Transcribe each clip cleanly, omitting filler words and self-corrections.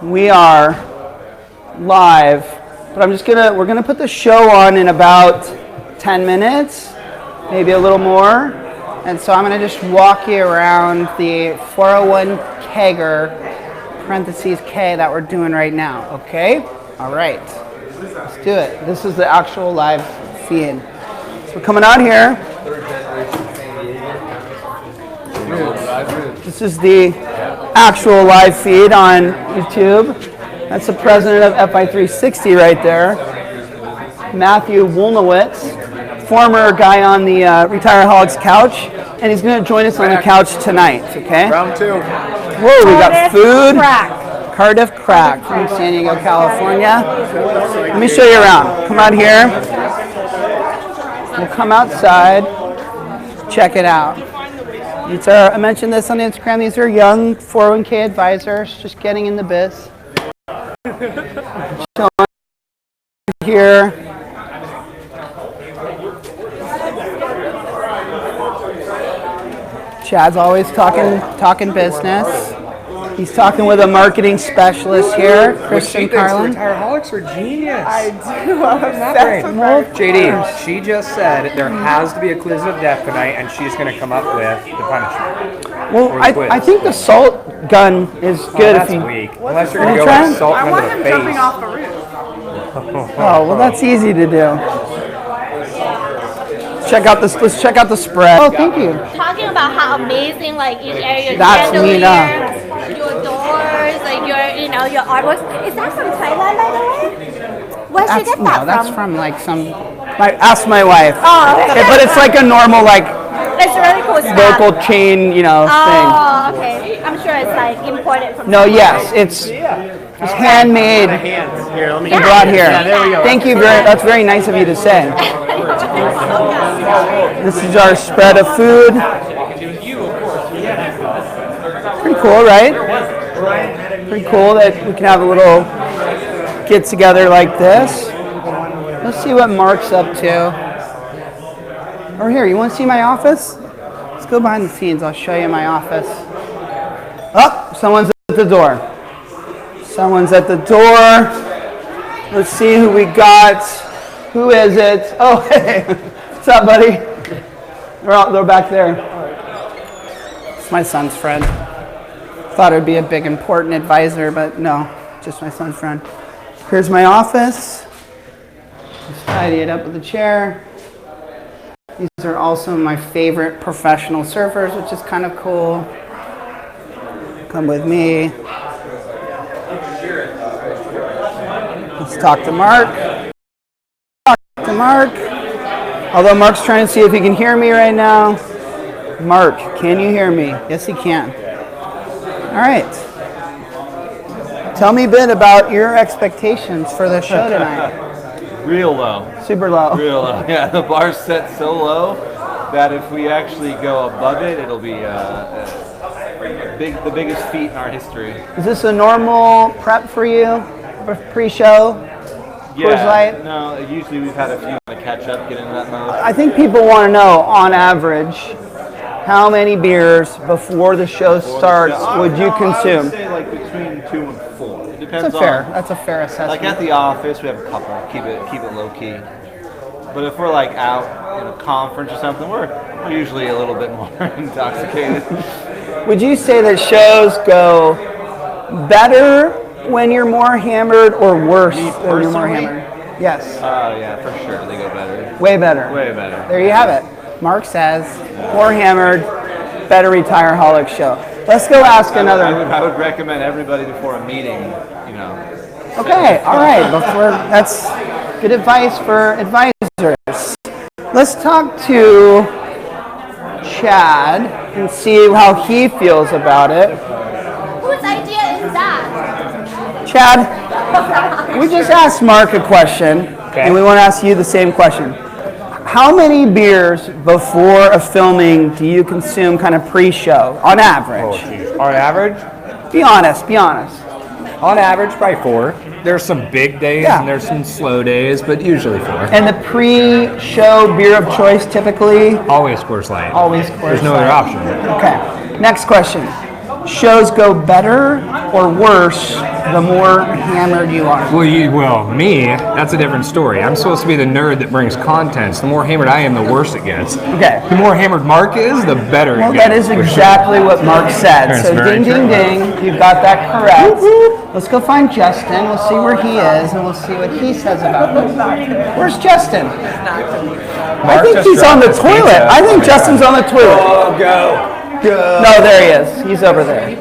We are live, but we're gonna put the show on in about 10 minutes, maybe a little more. And so I'm gonna just walk you around the 401 kegger, parentheses K, that we're doing right now, okay? All right, let's do it. This is the actual live feed. So we're coming out here. This is the actual live feed on YouTube. That's the president of FI360 right there, Matthew Wolniewicz, former guy on the Retireholiks couch, and he's going to join us on the couch tonight, okay? Round two. Whoa, we got food. Cardiff Crack from San Diego, California. Let me show you around. Come out here. We'll come outside. Check it out. These are, I mentioned this on Instagram, these are young 401k advisors just getting in the biz. Here. Chad's always talking business. He's talking with a marketing specialist here, Christian Carlin. Retireholiks are genius. I do. I'm JD, she just said there has to be a quiz of death tonight, and she's going to come up with the punishment. Well, I think the salt gun is good. That's weak. Unless you're going to go with salt gun to the face. Jumping off the roof. Oh, well, that's easy to do. Let's check out the spread. Oh, thank you. Talking about how amazing like each area, That's chandeliers, your doors, like your artworks. Is that from Thailand, by the way? Where'd you get that from? That's from like ask my wife. Oh, okay. But it's like a normal it's really cool stuff. local chain, thing. Oh, okay. I'm sure it's like imported from. No, yes, it's handmade. Here, let me Brought here. Yeah, there we go. Thank you that's very nice of you to say. This is our spread of food. Pretty cool, right? Pretty cool that we can have a little get together like this. Let's see what Mark's up to. Or here, you want to see my office? Let's go behind the scenes. I'll show you my office. Oh, someone's at the door. Someone's at the door. Let's see who we got. Who is it? Oh, hey. What's up, buddy? They're back there. It's my son's friend. Thought it would be a big, important advisor, but no, just my son's friend. Here's my office. Just tidy it up with a chair. These are also my favorite professional surfers, which is kind of cool. Come with me. Let's talk to Mark. Although Mark's trying to see if he can hear me right now. Mark, can you hear me? Yes, he can. All right. Tell me a bit about your expectations for the show tonight. Real low. Super low. Real low. Yeah, the bar's set so low that if we actually go above it, it'll be the biggest feat in our history. Is this a normal prep for you? Pre-show? Yeah. No, usually we've had a few to catch up, get into that mode. I think people want to know, on average, how many beers before the show starts would you consume? I would say like between 2 and 4. It depends That's a fair assessment. Like at the office, we have a couple. Keep it low key. But if we're like out in a conference or something, we're usually a little bit more intoxicated. Would you say that shows go better when you're more hammered or worse when you're more hammered? Yes. Yeah, for sure. They go better. Way better. Way better. There you have it. Mark says, more hammered, better Retireholiks show. Let's go ask another. I would recommend everybody before a meeting, Okay, all right. That's good advice for advisors. Let's talk to Chad and see how he feels about it. Whose idea is that? Chad, we just asked Mark a question, and we want to ask you the same question. How many beers before a filming do you consume kind of pre-show, on average? On average? Be honest. On average, probably 4. There's some big days and there's some slow days, but usually 4. And the pre-show beer of choice typically? Always Coors Light. Always Coors Light. There's no other option. Okay. Next question. shows go better or worse the more hammered you are? Well, me, that's a different story. I'm supposed to be the nerd that brings contents. The more hammered I am, the worse it gets. Okay. The more hammered Mark is, the better Well, it gets. that is exactly what Mark said. That's So very ding, ding, true. ding. You've got that correct. Let's go find Justin. We'll see where he is, and we'll see what he says about it. Where's Justin? I think he's on the toilet. I think Justin's on the toilet. Oh, go. No, there he is. He's over there.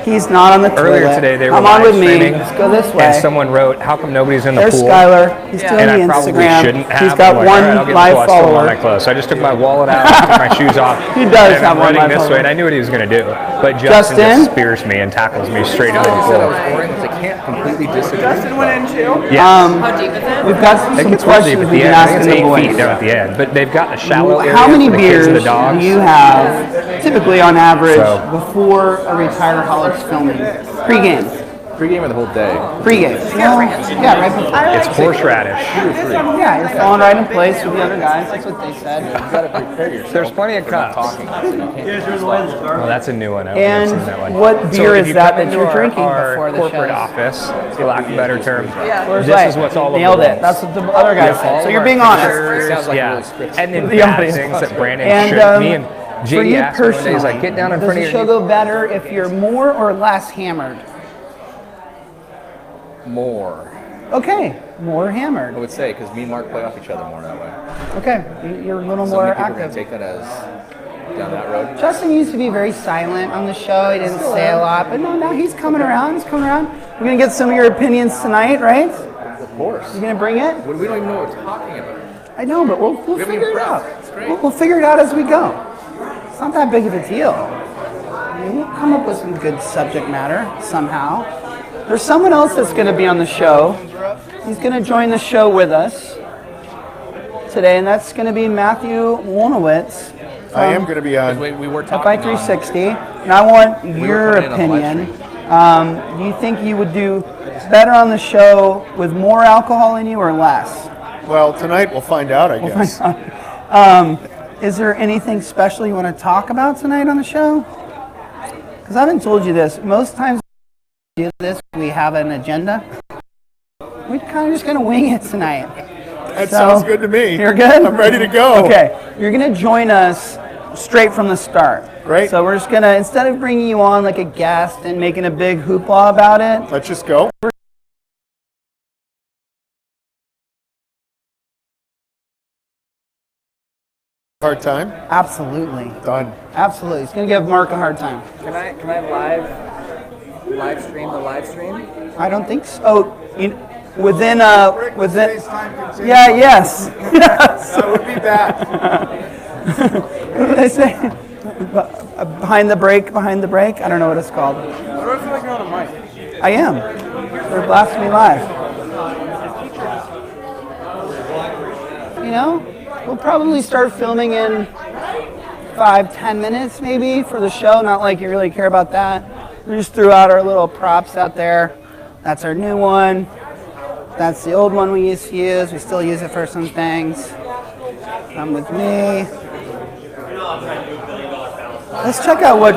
He's not on the toilet. Earlier today, they were Come on live with me. streaming, Let's go this way. And someone wrote, "How come nobody's in the There's pool?" Skylar. He's doing And the I probably Instagram. shouldn't have. He's got I'm like, one all right, I'll get live the pool. I still want follower. my clothes. So I just took my wallet out, took my shoes off. He does and have I'm one running live this follower. way, and I knew what he was going to do. But Justin? Justin just spears me and tackles me straight into the pool. I can't completely disagree. Justin went in too. Yeah. How deep is it? We've got I some think it's really deep questions at we the can end. I ask think the it's 8 boys. feet down at the end. But they've got a shallow area How many for the kids beers and the do dogs. you have typically on average So- before a Retireholiks filming? Pre-game. Pre-game or the whole day? Pre-game. Well, yeah, right before. It's horseradish. Yeah, you're falling right in place with the other guys. That's what they said. You gotta prepare yourself. There's plenty of for not cups. talking, so you can't Oh, that's a new one. I don't think I've seen that one. And what beer if is you that come that into you're our- drinking our before the corporate shows? office, for lack of a better term. Where's This that? is what's all over Nailed the it. walls. That's what the other guy said. all So of you're our being honest. pictures, Sounds like a yeah. little scripted. And then The bad audience things loves that it. Brandon And, should. Me and for JD you asked me one day, personally, he's like, get down in does front the of show your... go better if you're more or less hammered? More, Okay, more I hammered. would say, because me and Mark play off each other more that way. Okay, you're a little So more many people are gonna active. take that as down that road. Justin used to be very silent on the show. He didn't say a lot, but no, now he's coming around. He's coming around. We're gonna get some of your opinions tonight, right? Of course. You gonna bring it? We don't even know what we're talking about. I know, but we'll haven't figure even it out. prepped. It's great. We'll figure it out as we go. It's not that big of a deal. I mean, we'll come up with some good subject matter somehow. There's someone else that's going to be on the show. He's going to join the show with us today, and that's going to be Matthew Wolniewicz. I am going to be on. We were FI talking 360, and I want your coming in on the live opinion. Do you think you would do better on the show with more alcohol in you or less? Well, tonight we'll find out, I guess. Is there anything special you want to talk about tonight on the show? Because I haven't told you this. Most times we do this, we have an agenda. We're kind of just going to wing it tonight. That sounds good to me. You're good? I'm ready to go. Okay. You're going to join us straight from the start. Right. So we're just going to, instead of bringing you on like a guest and making a big hoopla about it, Let's just go. Hard time? absolutely. Done. Absolutely. It's going to give Mark a hard time. Can I live stream the live stream? I don't think so. Oh, within. Yeah, yes. Yes. I would be back. What did I say? Behind the break, behind the break? I don't know what it's called. What do I feel like you're on a mic? I am. They're blasting me live. You know, we'll probably start filming in 5-10 minutes maybe for the show. Not like you really care about that. We just threw out our little props out there. That's our new one. That's the old one we used to use. We still use it for some things. Come with me. Let's check out what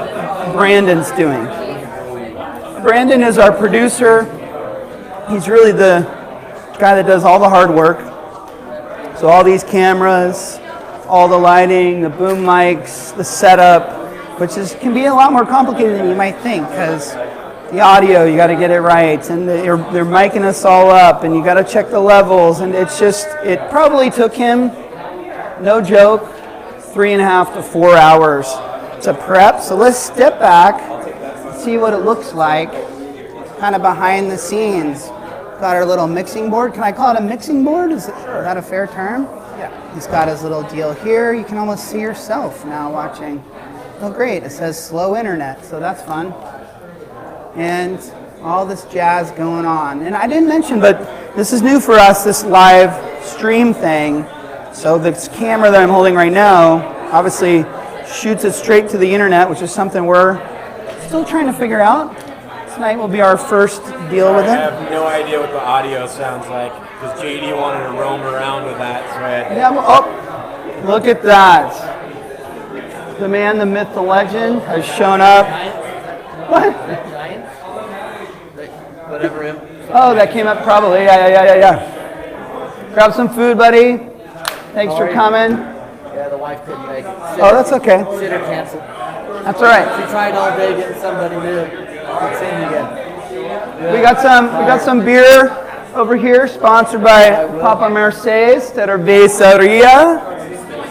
Brandon's doing. Brandon is our producer. He's really the guy that does all the hard work. So all these cameras, all the lighting, the boom mics, the setup, which can be a lot more complicated than you might think, because the audio, you got to get it right, and they're micing us all up, and you got to check the levels, and it probably took him, no joke, 3.5 to 4 hours to prep. So let's step back, see what it looks like, kind of behind the scenes. Got our little mixing board. Can I call it a mixing board? Is that a fair term? Yeah. He's got his little deal here. You can almost see yourself now watching. Oh, great. It says slow internet, so that's fun. And all this jazz going on. And I didn't mention, but this is new for us, this live stream thing. So this camera that I'm holding right now obviously shoots it straight to the internet, which is something we're still trying to figure out. Tonight will be our first deal with I it. have no idea what the audio sounds like because JD wanted to roam around with that, so I had Yeah, well, oh, look at that. The man, the myth, the legend has shown up. What? Whatever. Oh, that came up probably. Yeah. Grab some food, buddy. Thanks for coming. Yeah, the wife couldn't make it. Oh, that's okay. Sitter canceled. That's all right. She tried all day getting somebody new. It's in again. We got some beer over here, sponsored by Papa Mercedes at our Cerveceria.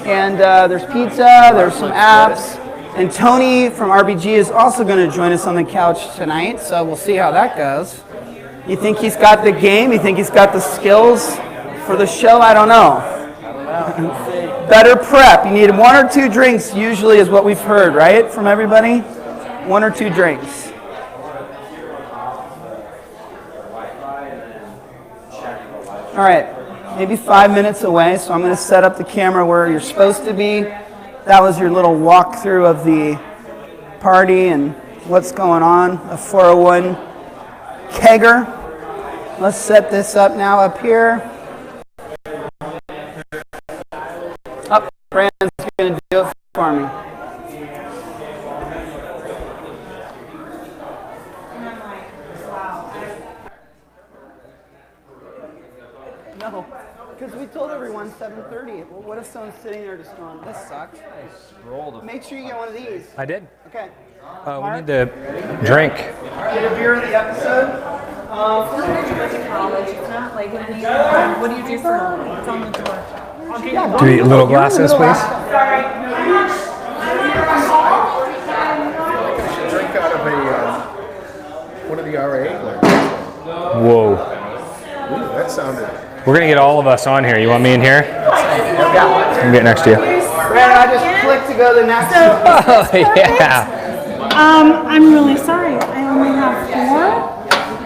And there's pizza, there's some apps. And Tony from RBG is also going to join us on the couch tonight, so we'll see how that goes. You think he's got the game? You think he's got the skills for the show? I don't know. Better prep. You need 1 or 2 drinks usually is what we've heard, right, from everybody? 1 or 2 drinks. All right, maybe 5 minutes away, so I'm going to set up the camera where you're supposed to be. That was your little walkthrough of the party and what's going on, a 401 kegger. Let's set this up now up here. Brandon's going to do it for me. No, because we told everyone 7:30. Well, what if someone's sitting there just going, this sucks? Make sure you get one of these. I did. Okay. We need to drink. Get a beer of the episode. College. It's not like what do you do for it's on the door. Do we eat little glasses, please? Drink out of one of the RA. Whoa. Ooh, that sounded. We're going to get all of us on here. You want me in here? Yeah. I'm getting next to you. Brandon, I just clicked to go to the next one. Oh, yeah. I'm really sorry. I only have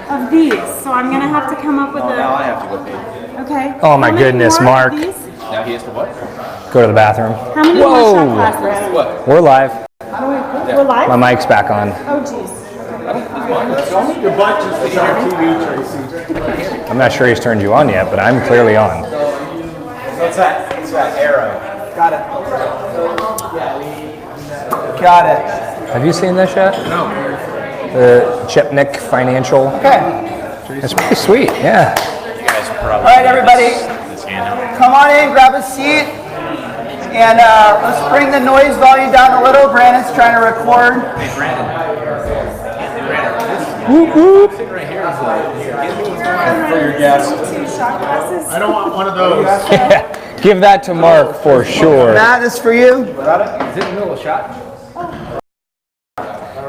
4 of these, so I'm gonna have to come up with a. Now I have to go pee. Okay. Oh, my How many goodness, more of Mark. these? Now he has to what? Go to the bathroom. How many more shot glasses? What? We're live. We're live? My mic's back on. Oh, jeez. Your butt just is on TV, Tracy. I'm not sure he's turned you on yet, but I'm clearly on. It's that arrow. Got it. Got it. Have you seen this yet? No. The Chapman Financial. Okay. It's pretty sweet, yeah. You guys are probably. All right, everybody. This handout. Come on in, grab a seat. And let's bring the noise volume down a little. Brandon's trying to record. Hey, Brandon. Whoop, whoop. Sitting right here is for your guests. 2 shot glasses. I don't want one of those. Yeah. Give that to Mark for sure. Matt, this is for you. Is it in the middle of a shot?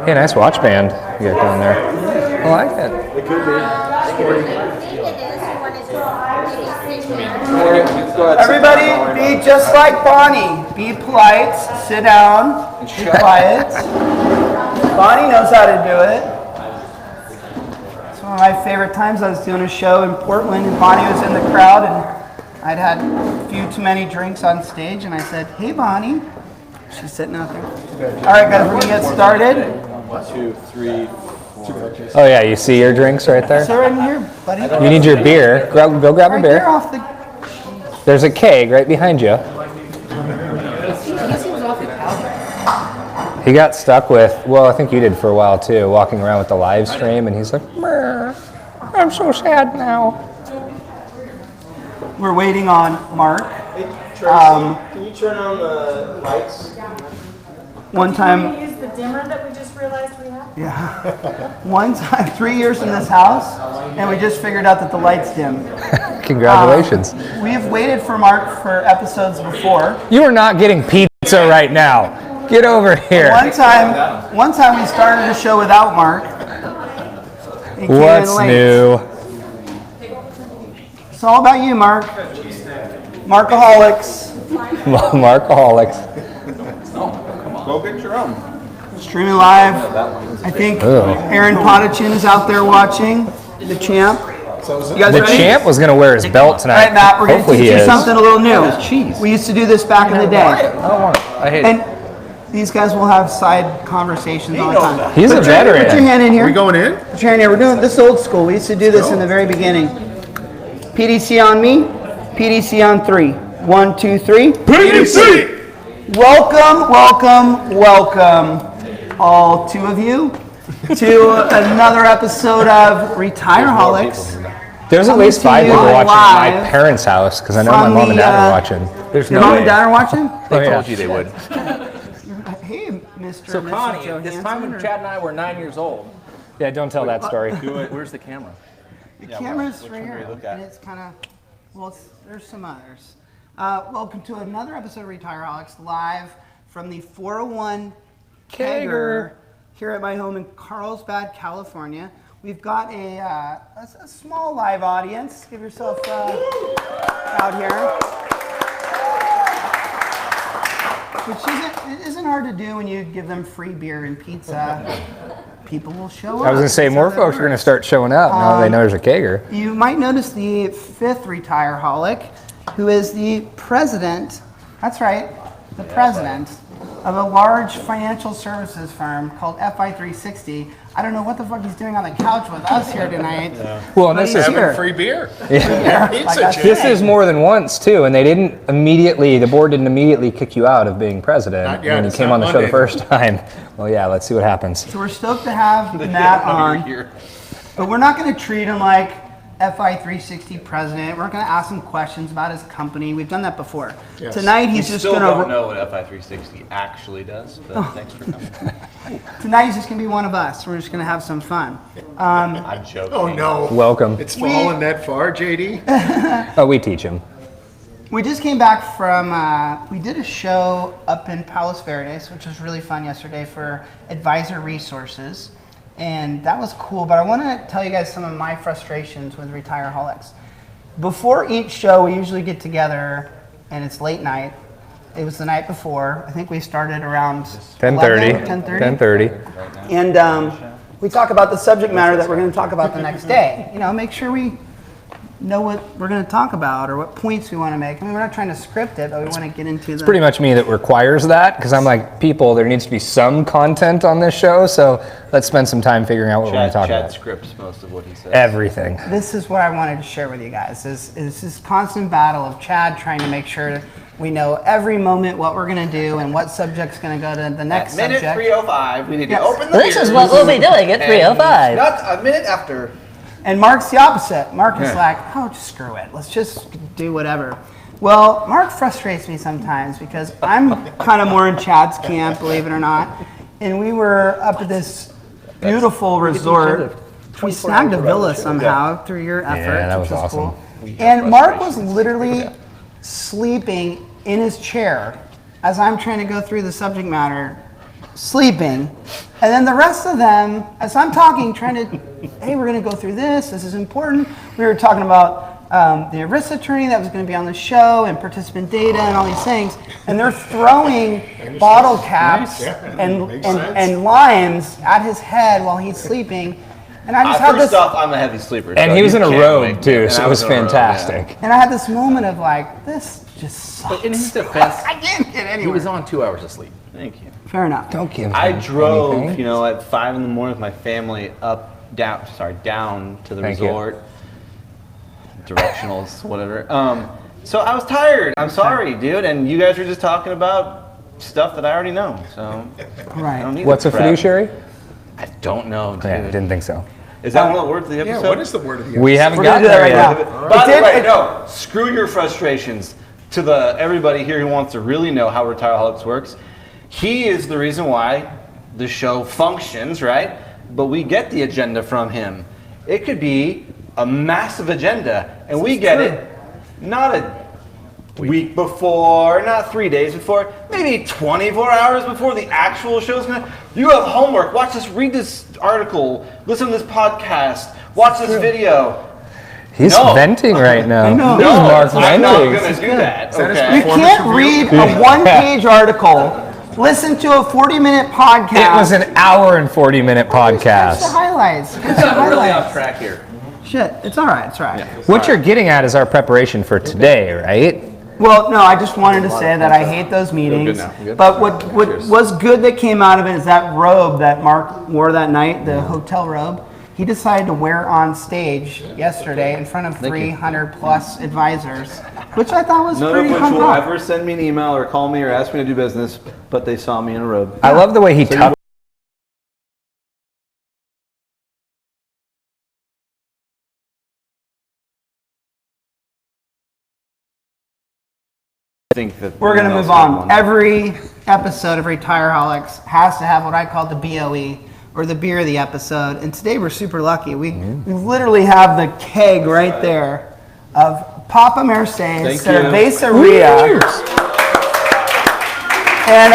Hey, nice watch band you got going there. I like it. Everybody, be just like Bonnie. Be polite. Sit down. Be quiet. Bonnie knows how to do it. It's one of my favorite times. I was doing a show in Portland, and Bonnie was in the crowd, and I'd had a few too many drinks on stage, and I said, "Hey, Bonnie." She's sitting out there. All right, guys, we're gonna get started. 1, 2, 3, 4. Oh yeah, you see your drinks right there? Sit right in here, buddy. You need your beer. Go grab a Right there beer. off the. There's a keg right behind you. He got stuck with, well, I think you did for a while too, walking around with the live stream, and he's like, "Brr, I'm so sad now." We're waiting on Mark. Hey, Tracy, can you turn on the lights? One time, Can we use the dimmer that we just realized we have? yeah. One time, 3 years in this house, and we just figured out that the light's dim. Congratulations. We've waited for Mark for episodes before. You are not getting pizza right now. Get over here. One time we started a show without Mark. He came in What's late. new? It's all about you, Mark. Markaholiks. Markaholiks. Go get your own. Streaming live. I think Aaron Potachin's out there watching. The champ. You guys The ready? champ was going to wear his belt All tonight. right, Matt, we're going to Hopefully teach he you is. something a little new. We used to do this back in the day. I don't want it. I hate it. And these guys will have side conversations all the time. He's a Put your veteran. hand in here. Are we going in? Put your hand here. We're doing this old school. We used to do this in the very beginning. PDC on me. PDC on 3. 1, 2, 3. PDC! Welcome, welcome, welcome, all 2 of you. to another episode of Retireholiks. There's at least 5 people watching at my live parents' house because I know my from mom and dad the, are watching. There's Your no mom way. and dad are watching? They told you they would. Hey, Mr. So and Mrs. Connie, this Johansson, time when or- Chad and I were 9 years old. Yeah, don't tell that story. Do it. Where's the camera? The camera's which right one do here, we look at? and it's kind of, well, there's some others. Welcome to another episode of Retireholiks, live from the 401 Kegger here at my home in Carlsbad, California. We've got a small live audience. Give yourself out here. Which isn't hard to do when you give them free beer and pizza. People will show up. I was going to say, more folks are going to start showing up now they know there's a kegger. You might notice the 5th Retireholik, who is the president, that's right, the president of a large financial services firm called FI360. I don't know what the fuck he's doing on the couch with us here tonight. Well, and this is Having free beer. Yeah. Pizza, Like Chad. This is more than once too, and the board didn't immediately kick you out of being president Not yet, when you it's came not on the show the Monday. first time. Well, yeah, let's see what happens. So we're stoked to have Matt on, but we're not going to treat him like FI360 president. We're going to ask him questions about his company. We've done that before. Yes. Tonight We he's just still going don't to. know what FI360 actually does, but thanks for coming. Tonight he's just going to be one of us. We're just going to have some fun. I'm joking. Oh, no. Welcome. It's fallen that far, JD? Oh, we teach him. We just came back from, we did a show up in Palos Verdes, which was really fun yesterday for Advisor Resources. And that was cool, but I want to tell you guys some of my frustrations with Retireholiks. Before each show, we usually get together, and it's late night. It was the night before. I think we started around 10:30. 10:30. 10:30. And we talk about the subject matter that we're going to talk about the next day. You know, make sure we know what we're going to talk about or what points we want to make. I mean, we're not trying to script it, but we want to get into the... Pretty much me that requires that because I'm like, people, there needs to be some content on this show, so let's spend some time figuring out what we're going to talk Chad about. scripts most of what he says. Everything. This is what I wanted to share with you guys, is this constant battle of Chad trying to make sure we know every moment what we're going to do and what subject's going to go to the next Minute subject. 3:05, we need Yes. to open the This is beers. what we'll be doing at 3:05. Not a minute after. And Mark's the opposite. Mark is like, oh, just screw it. Let's just do whatever. Well, Mark frustrates me sometimes because I'm kind of more in Chad's camp, believe it or not. And we were up at this beautiful resort. We snagged a villa somehow through your effort, that which was was awesome. cool. And Mark was literally sleeping in his chair as I'm trying to go through the subject matter, sleeping. And then the rest of them, as I'm talking, trying to, hey, we're going to go through this. This is important. We were talking about the ERISA attorney that was going to be on the show and participant data and all these things. And they're throwing bottle caps and limes at his head while he's sleeping. And I just had First this, off, I'm a heavy sleeper. And so he was you in a can't robe wake me. too, And so I it was in a robe, fantastic. and I had this moment of like, this just sucks. But in his defense, I can't get anywhere. he was on 2 hours of sleep. Thank you. Fair enough. Don't give him I drove, anything. at 5 in the morning with my family down to the Thank you. resort. Directionals, whatever. So I was tired. I'm sorry, dude. And you guys were just talking about stuff that I already know. So I don't need What's the a prep. fiduciary? I don't know, dude. Yeah, didn't think so. Is that one of the words of the Yeah, episode? what is the word of the episode? We haven't We're gonna gotten do that there right yet. now. By the It way, did- no, screw your frustrations. To everybody here who wants to really know how Retireholiks works, he is the reason why the show functions, right? But we get the agenda from him. It could be a massive agenda, and we get it not a week before, not 3 days before, maybe 24 hours before the actual show's gonna. You have homework. Watch this. Read this article. Listen to this podcast. Watch this video. He's venting right now. know. This is Mark I'm not venting. gonna do that. that his Okay. You can't read a one-page article, listen to a 40-minute podcast. It was an hour and 40-minute Catch the podcast. highlights. Catch the Really off highlights. track here. Shit, it's all right. It's all right. What you're getting at is our preparation for today, right? Well, no, I just wanted to say that I hate those meetings. But what was good that came out of it is that robe that Mark wore that night, the hotel robe. He decided to wear on stage yesterday in front of 300 plus advisors, which I thought was None pretty of which fun. will ever send me an email or call me or ask me to do business, but they saw me in a robe. I love the way he tucked think that We're going to move on. Every episode of Retireholiks has to have what I call the BOE, or the beer of the episode. And today we're super lucky. We literally have the keg right there of Papa Mercedes Cerveza Ria. And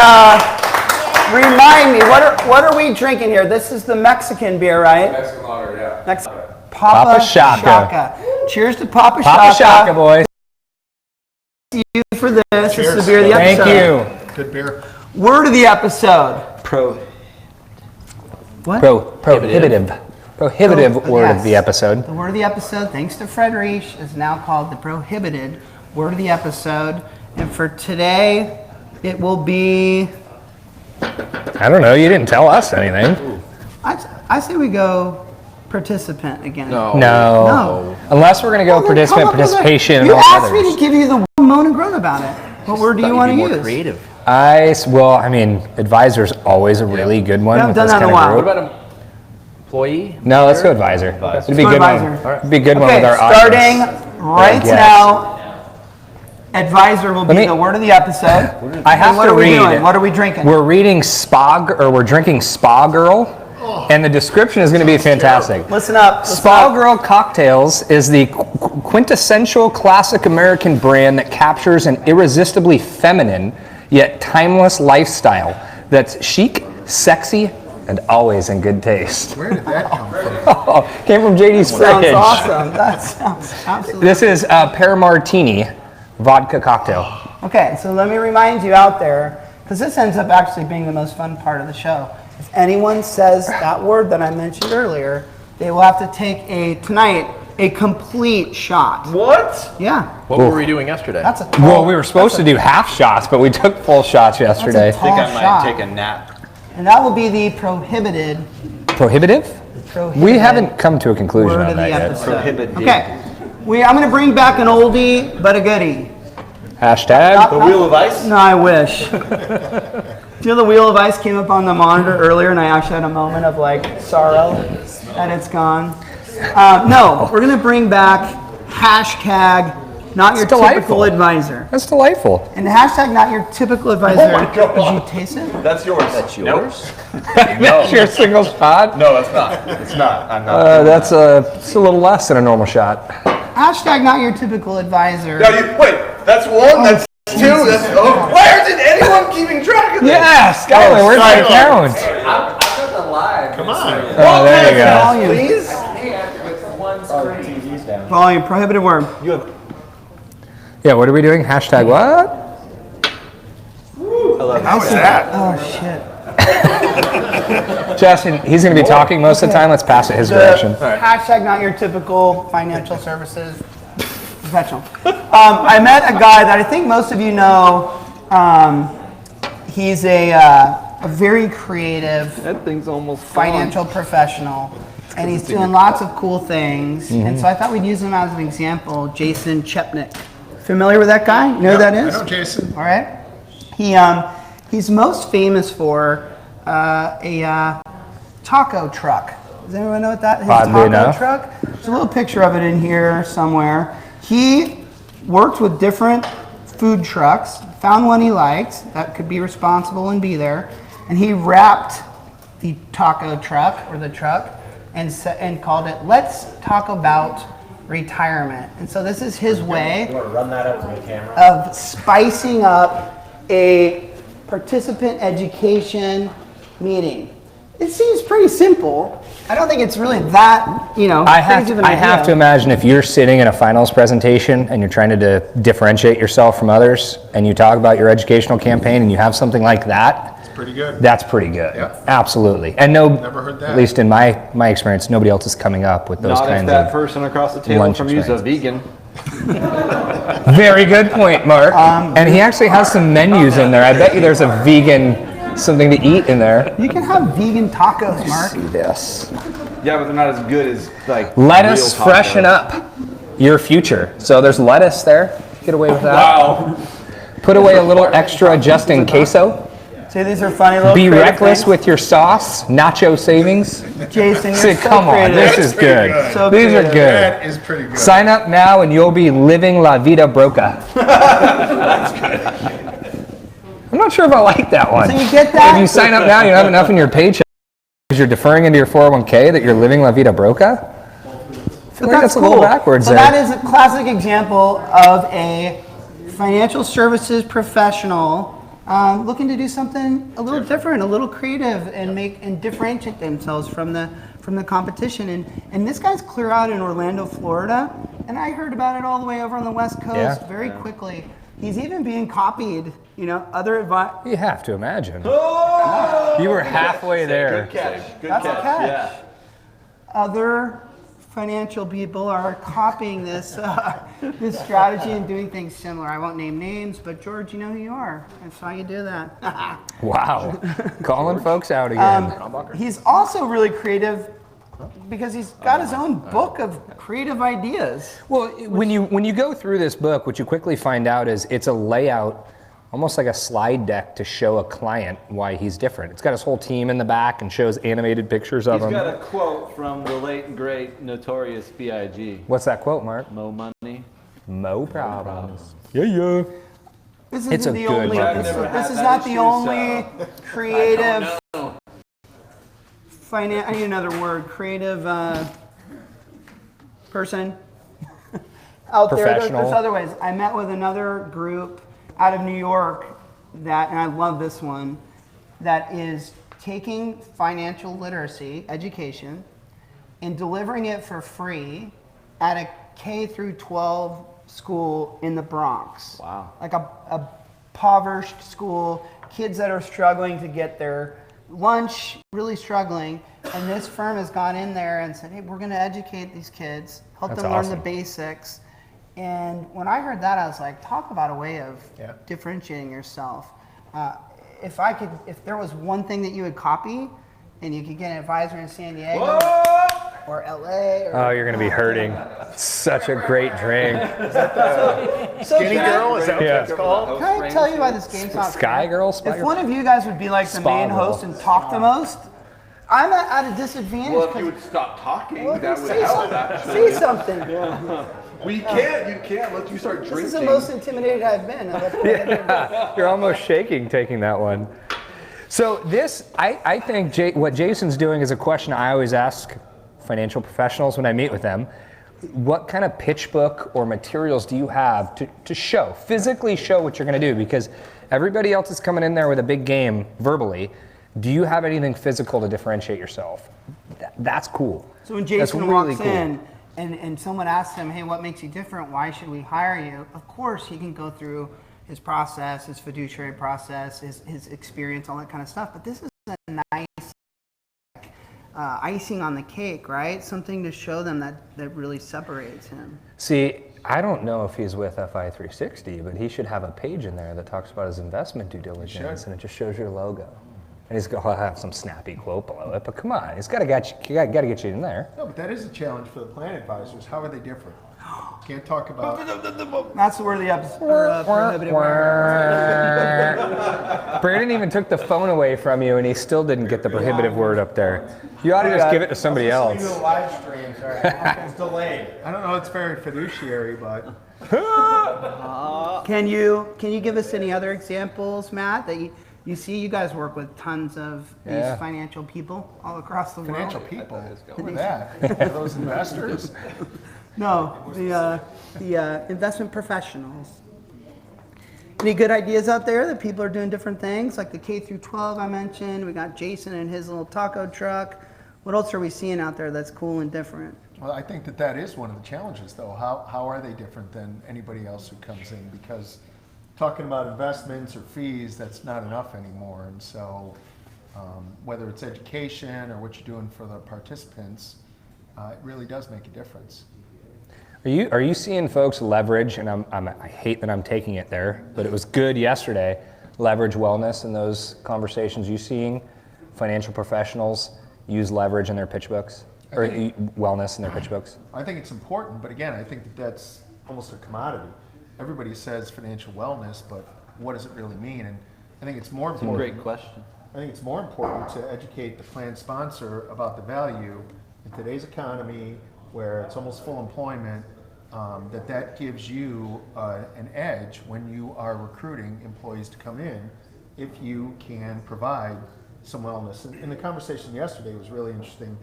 remind me, what are we drinking here? This is the Mexican beer, right? Mexican lager, yeah. Papa Shaka. Cheers to Papa Papa Shaka. Shaka, boys. Thank you for this. This is the beer of the episode. Thank you. Good beer. Word of the episode. Prohibitive word of the episode. The word of the episode, thanks to Fred Reich, is now called the prohibited word of the episode. And for today, it will be... I don't know. You didn't tell us anything. I say we go participant again. No. Unless we're going to go participation. You and all asked me to give you the moan and groan about it. What word do you want to use? Creative. Advisor's always a really good one. We haven't done that in a while. What about employee? No, let's go advisor. It'd be a good one. It'd be a good one with our starting audience. right now. Advisor will be the word of the episode. I have to read. What are we drinking? We're reading we're drinking Spa Girl. And the description is going to be fantastic. Listen up. Spa Girl Cocktails is the quintessential classic American brand that captures an irresistibly feminine yet timeless lifestyle that's chic, sexy, and always in good taste. Where did that come from? Came from JD's fridge. Sounds awesome. That sounds absolutely. This is Pear Martini vodka cocktail. Okay, so let me remind you out there, because this ends up actually being the most fun part of the show. If anyone says that word that I mentioned earlier, they will have to take a complete shot. What? Yeah. What were we doing yesterday? That's a tall, Well, we were supposed to do half shots, but we took full shots yesterday. I think I might take a nap. And that will be the prohibited. Prohibitive? We haven't come to a conclusion on that yet. Prohibited. Okay. I'm going to bring back an oldie but a goodie. Hashtag. The Wheel of Ice? No, I wish. Do you know the Wheel of Ice came up on the monitor earlier and I actually had a moment of sorrow that it's gone? No, we're going to bring back hashtag not your typical advisor. That's delightful. And hashtag not your typical advisor. Oh my God. Did you taste it? That's yours. That's yours? That's your single shot? No, that's not. It's not. I'm not. It's a little less than a normal shot. Hashtag not your typical advisor. Wait, that's one, that's two, why isn't anyone keeping track of this? Yeah, Skylar, where's my count? I've got the live. Come on. Oh, there you go. Volume. Please? Volume, prohibited word. Yeah, what are we doing? Hashtag what? How was that? Oh, shit. Justin, he's going to be talking most of the time. Let's pass it his direction. Hashtag not your typical financial services professional. I met a guy that I think most of you know. He's a very creative That thing's almost financial professional, and he's doing lots of cool things. And so I thought we'd use him as an example. Jason Chapman. Familiar with that guy? You know who that is? I know Jason. All right. He's most famous for a taco truck. Does anyone know what that is? Taco truck? There's a little picture of it in here somewhere. He worked with different food trucks, found one he liked that could be responsible and be there, and he wrapped the taco truck or the truck and called it "Let's Talk About Retirement." And so this is his way of spicing up a participant education meeting. It seems pretty simple. I don't think it's really that, I have to imagine if you're sitting in a finals presentation and you're trying to differentiate yourself from others and you talk about your educational campaign and you have something like that, It's pretty good. that's pretty good. Yeah. Absolutely. And Never heard that. at least in my experience, nobody else is coming up with those Not if kinds that of person across the table lunch from you is a experience. vegan. Very good point, Mark. And he actually has some menus in there. I bet you there's a vegan something to eat in there. You can have vegan tacos, Mark. See this. Yeah, but they're not as good as Lettuce real tacos. freshen up your future. So there's lettuce there. Get away with that. Wow. Put away a little extra just in queso. See, these are funny little Be creative reckless things. with your sauce. Nacho savings. Jason, you're Say, so come on, creative. this is good. So These are creative. good. That is pretty good. Sign up now and you'll be living la vida broca. I'm not sure if I like that one. So you get that? If you sign up now, you don't have enough in your paycheck because you're deferring into your 401k that you're living la vida broca. I feel like that's a little backwards So there. that is a classic example of a financial services professional looking to do something a little different, a little creative, and differentiate themselves from the competition. And this guy's clear out in Orlando, Florida, and I heard about it all the way over on the West Coast very quickly. He's even being copied. Other advice. You have to imagine. You were halfway there. Good catch. Good That's catch. a catch. Yeah. Other financial people are copying this this strategy and doing things similar. I won't name names, but George, you know who you are. I saw you do that. Wow. Calling folks out again. He's also really creative because he's got his own book of creative ideas. Well, when you go through this book, what you quickly find out is it's a layout, almost like a slide deck to show a client why he's different. It's got his whole team in the back and shows animated pictures of him. He's got a quote from the late and great Notorious B.I.G. What's that quote, Mark? Mo money. Mo problems. Yeah. This It's isn't a the good only. book. This is not the only creative. I need another word. Creative person out there. Professional. There's other ways. I met with another group out of New York and I love this one, that is taking financial literacy education and delivering it for free at a K through 12 school in the Bronx. Wow. Like a impoverished school, kids that are struggling to get their lunch, really struggling. And this firm has gone in there and said, hey, we're going to educate these kids, help That's them learn awesome. the basics. And when I heard that, I was like, talk about a way of differentiating yourself. If there was one thing that you would copy and you could get an advisor in San Diego or LA Oh, you're going to be hurting. Such a great drink. Skinny girl, is that what Yeah. it's called? Can I tell you why this game's not Sky fair? Girl? Spy If Girl? one of you guys would be like the Spa main Girl. host and talk the most, I'm at a disadvantage. Well, if you would stop talking, Well, that would say help. something. Say something. Well, you can't let you start drinking. This is the most intimidated I've been. Yeah, you're almost shaking taking that one. So this, I think what Jason's doing is a question I always ask financial professionals when I meet with them. What kind of pitch book or materials do you have to show, physically show what you're going to do? Because everybody else is coming in there with a big game verbally. Do you have anything physical to differentiate yourself? That's cool. So when That's Jason really walks cool. in and someone asks him, hey, what makes you different? Why should we hire you? Of course, he can go through his process, his fiduciary process, his experience, all that kind of stuff. But this is a nice icing on the cake, right? Something to show them that really separates him. See, I don't know if he's with FI 360, but he should have a page in there that talks about his investment due diligence, and it just shows your logo. And he's going to have some snappy quote below it, but come on, he's got to get you in there. No, but that is a challenge for the plan advisors. How are they different? Can't talk about. That's the word of the episode. Prohibitive. Brandon even took the phone away from you, and he still didn't get the prohibitive word up there. You ought to just give it to somebody else. Live stream, sorry. It's delayed. I don't know. It's very fiduciary, but. Can you give us any other examples, Matt, that you see? You guys work with tons of these financial people all across the world. Financial people? Who are that? Are those investors? No, the investment professionals. Any good ideas out there that people are doing different things, like the K through 12 I mentioned? We got Jason and his little taco truck. What else are we seeing out there that's cool and different? Well, I think that is one of the challenges, though. How are they different than anybody else who comes in? Because talking about investments or fees, that's not enough anymore. And so whether it's education or what you're doing for the participants, it really does make a difference. Are you seeing folks leverage, and I hate that I'm taking it there, but it was good yesterday, leverage wellness in those conversations? You seeing financial professionals use leverage in their pitch books? Or wellness in their pitch books? I think it's important, but again, I think that's almost a commodity. Everybody says financial wellness, but what does it really mean? And I think it's more It's a important. great question. I think it's more important to educate the plan sponsor about the value in today's economy, where it's almost full employment, that gives you an edge when you are recruiting employees to come in, if you can provide some wellness. And the conversation yesterday was really interesting.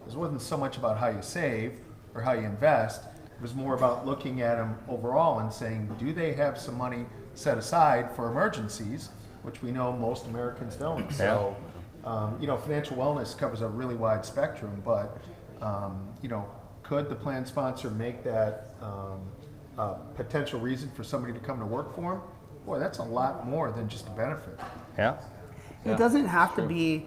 It wasn't so much about how you save or how you invest. It was more about looking at them overall and saying, do they have some money set aside for emergencies, which we know most Americans don't. So, financial wellness covers a really wide spectrum, but, could the plan sponsor make that a potential reason for somebody to come to work for them? Boy, that's a lot more than just a benefit. Yeah. It doesn't have to be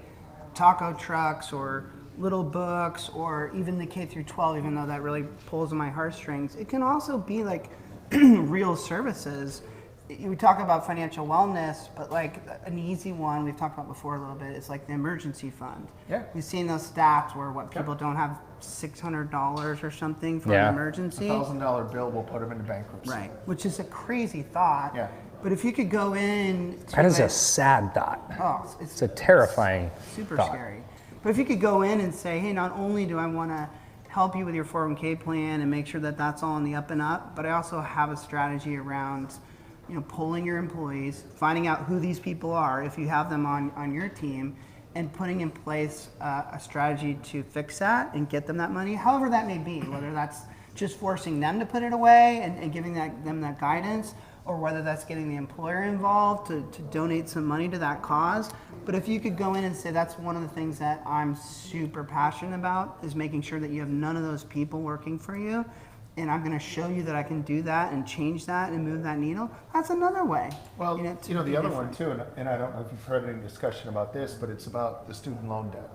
taco trucks or little books or even the K through 12, even though that really pulls on my heartstrings. It can also be like real services. We talk about financial wellness, but like an easy one we've talked about before a little bit is like the emergency fund. Yeah. We've seen those stats where people don't have $600 or something for an emergency. $1,000 bill will put them into bankruptcy. Right, which is a crazy thought. Yeah. But if you could go in to That is a sad thought. Oh, It's a terrifying super thought. scary. But if you could go in and say, hey, not only do I want to help you with your 401k plan and make sure that that's all on the up and up, but I also have a strategy around, pulling your employees, finding out who these people are, if you have them on your team, and putting in place a strategy to fix that and get them that money, however that may be, whether that's just forcing them to put it away and giving them that guidance, or whether that's getting the employer involved to donate some money to that cause. But if you could go in and say, that's one of the things that I'm super passionate about, is making sure that you have none of those people working for you, and I'm going to show you that I can do that and change that and move that needle, that's another way. Well, the other one too, and I don't know if you've heard any discussion about this, but it's about the student loan debt.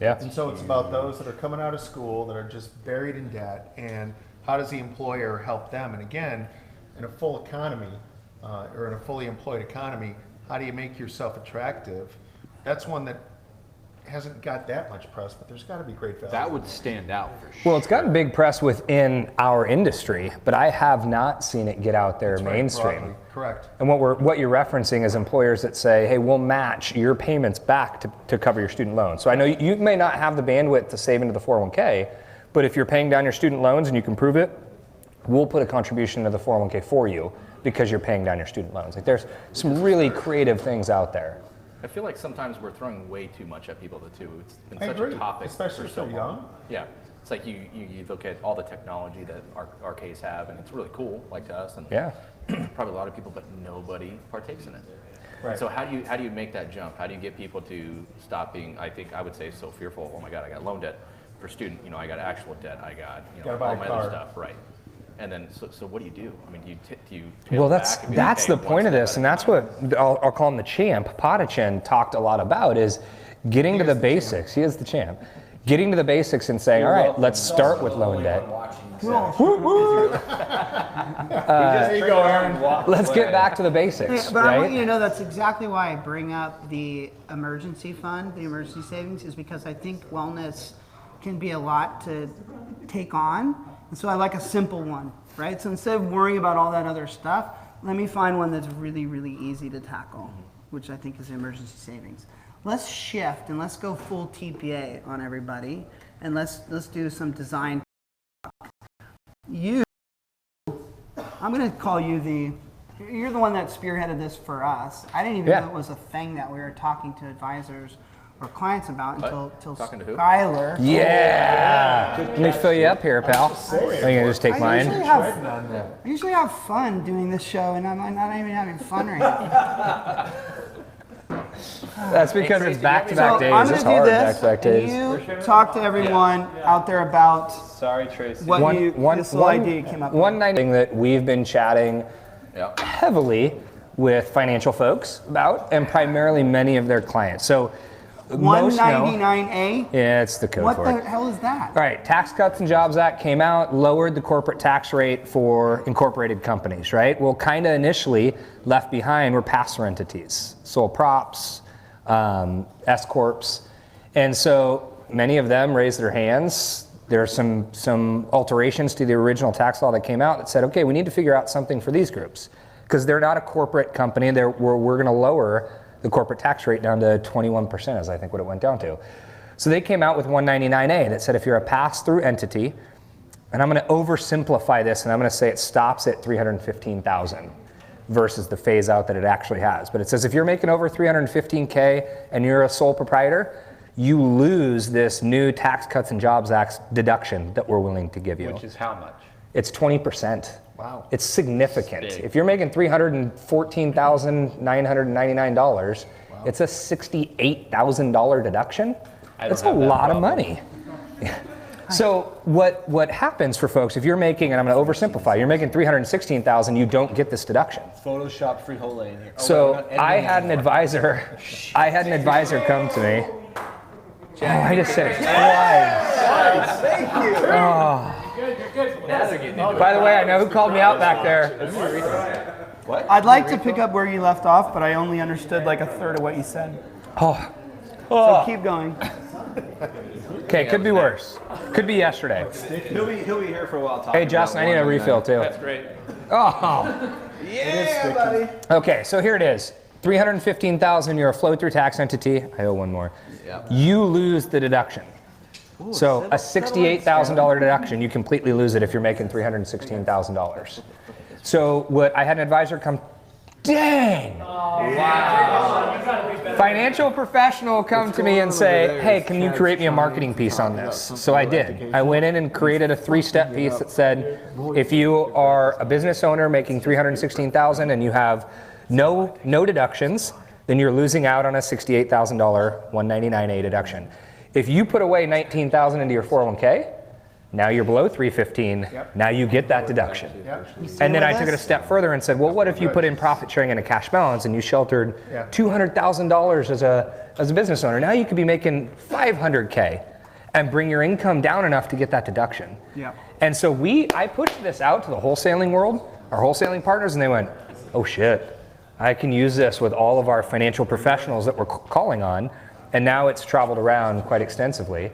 Yeah. And so it's about those that are coming out of school that are just buried in debt, and how does the employer help them? And again, in a full economy, or in a fully employed economy, how do you make yourself attractive? That's one that hasn't got that much press, but there's got to be great value. That would stand out for sure. Well, it's gotten big press within our industry, but I have not seen it get out there mainstream. Broadly. Correct. And what you're referencing is employers that say, hey, we'll match your payments back to cover your student loans. So I know you may not have the bandwidth to save into the 401k, but if you're paying down your student loans and you can prove it, we'll put a contribution to the 401k for you because you're paying down your student loans. Like, there's some really creative things out there. I feel like sometimes we're throwing way too much at people too. It's been I such agree, a topic especially for so if long. they're young. Yeah, it's like you look at all the technology that our case have, and it's really cool, like to us, and probably a lot of people, but nobody partakes in it. Right. So how do you make that jump? How do you get people to stop being, I would say, so fearful? Oh my God, I got loan debt for student. I got actual debt. I got Gotta buy all a my car. other stuff. Right. And then, so what do you do? I mean, do you pay Well, them that's back and be like, that's "Hey, the point of one this, step and at a that's time"? what I'll call him the champ. Potachin talked a lot about is getting to the basics. He is the champ. Getting to the basics and saying, all right, let's start with loan debt. There you go, Aaron. Let's get back to the basics, Yeah, but I want you right? to know that's exactly why I bring up the emergency fund, the emergency savings, is because I think wellness can be a lot to take on. And so I like a simple one, right? So instead of worrying about all that other stuff, let me find one that's really, really easy to tackle, which I think is emergency savings. Let's shift and let's go full TPA on everybody, and let's do some design. I'm going to call you you're the one that spearheaded this for us. I didn't even know it was a thing that we were talking to advisors or clients about until Talking to who? Skylar. Yeah. Let me fill you up here, pal. Are you going to just take I mine? usually have fun doing this show, and I'm not even having fun right now. That's because it's back-to-back days. I'm going It's to do hard this, back-to-back days. and you talk to everyone out there about Sorry, Tracy. what this little idea came up with. One nice thing that we've been chatting heavily with financial folks about, and primarily many of their clients. So most know, 199A? yeah, it's the code What for the it. hell is that? All right, Tax Cuts and Jobs Act came out, lowered the corporate tax rate for incorporated companies, right? Well, kind of initially left behind were pass-through entities, sole props, S-corps. And so many of them raised their hands. There are some alterations to the original tax law that came out that said, okay, we need to figure out something for these groups because they're not a corporate company. We're going to lower the corporate tax rate down to 21%, is I think what it went down to. So they came out with 199A that said if you're a pass-through entity, and I'm going to oversimplify this, and I'm going to say it stops at 315,000 versus the phase out that it actually has. But it says if you're making over 315K and you're a sole proprietor, you lose this new Tax Cuts and Jobs Act deduction that we're willing to give you. Which is how much? It's 20%. Wow. It's significant. Big. If you're making $314,999, it's a $68,000 deduction. That's a lot of money. So what happens for folks, if you're making, and I'm going to oversimplify, you're making $316,000, you don't get this deduction. Photoshop free-hole in here. So I had an advisor come to me. Oh, I just said it twice. Thank you. Oh. By the way, I know who called me out back there. What? I'd like to pick up where you left off, but I only understood like a third of what you said. Oh. So keep going. Okay, could be worse. Could be yesterday. He'll be here for a while. Hey, Justin, I need a refill too. That's great. Oh. Yeah, buddy. Okay, so here it is. 315,000. You're a flow-through tax entity. I owe one more. Yep. You lose the deduction. So a $68,000 deduction, you completely lose it if you're making $316,000. So what I had an advisor come. Dang! Wow. Financial professional come to me and say, hey, can you create me a marketing piece on this? So I did. I went in and created a 3-step piece that said, if you are a business owner making $316,000 and you have no deductions, then you're losing out on a $68,000 199A deduction. If you put away $19,000 into your 401k, now you're below 315. Yep. Now you get that deduction. Yep. And then I took it a step further and said, well, what if you put in profit sharing and a cash balance and you sheltered $200,000 as a business owner? Now you could be making $500K and bring your income down enough to get that deduction. Yep. And so I pushed this out to the wholesaling world, our wholesaling partners, and they went, oh shit, I can use this with all of our financial professionals that we're calling on. And now it's traveled around quite extensively.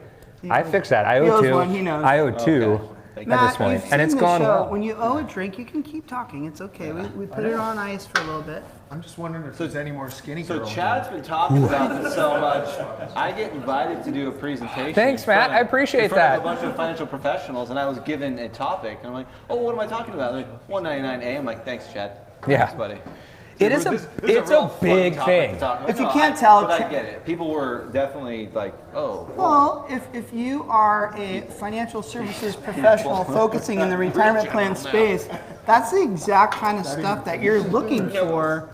I fixed that. I owe two. I owe two at this point, and it's gone well. When you owe a drink, you can keep talking. It's okay. We put it on ice for a little bit. I'm just wondering if there's any more skinny girls. So Chad's been talking about this so much. I get invited to do a presentation. Thanks, Matt. I appreciate that. A bunch of financial professionals, and I was given a topic, and I'm like, oh, what am I talking about? They're like 199A. I'm like, thanks, Chad. Yeah. Thanks, buddy. It's a big thing. If you can't tell, but I get it. People were definitely like, oh. Well, if you are a financial services professional focusing in the retirement plan space, that's the exact kind of stuff that you're looking for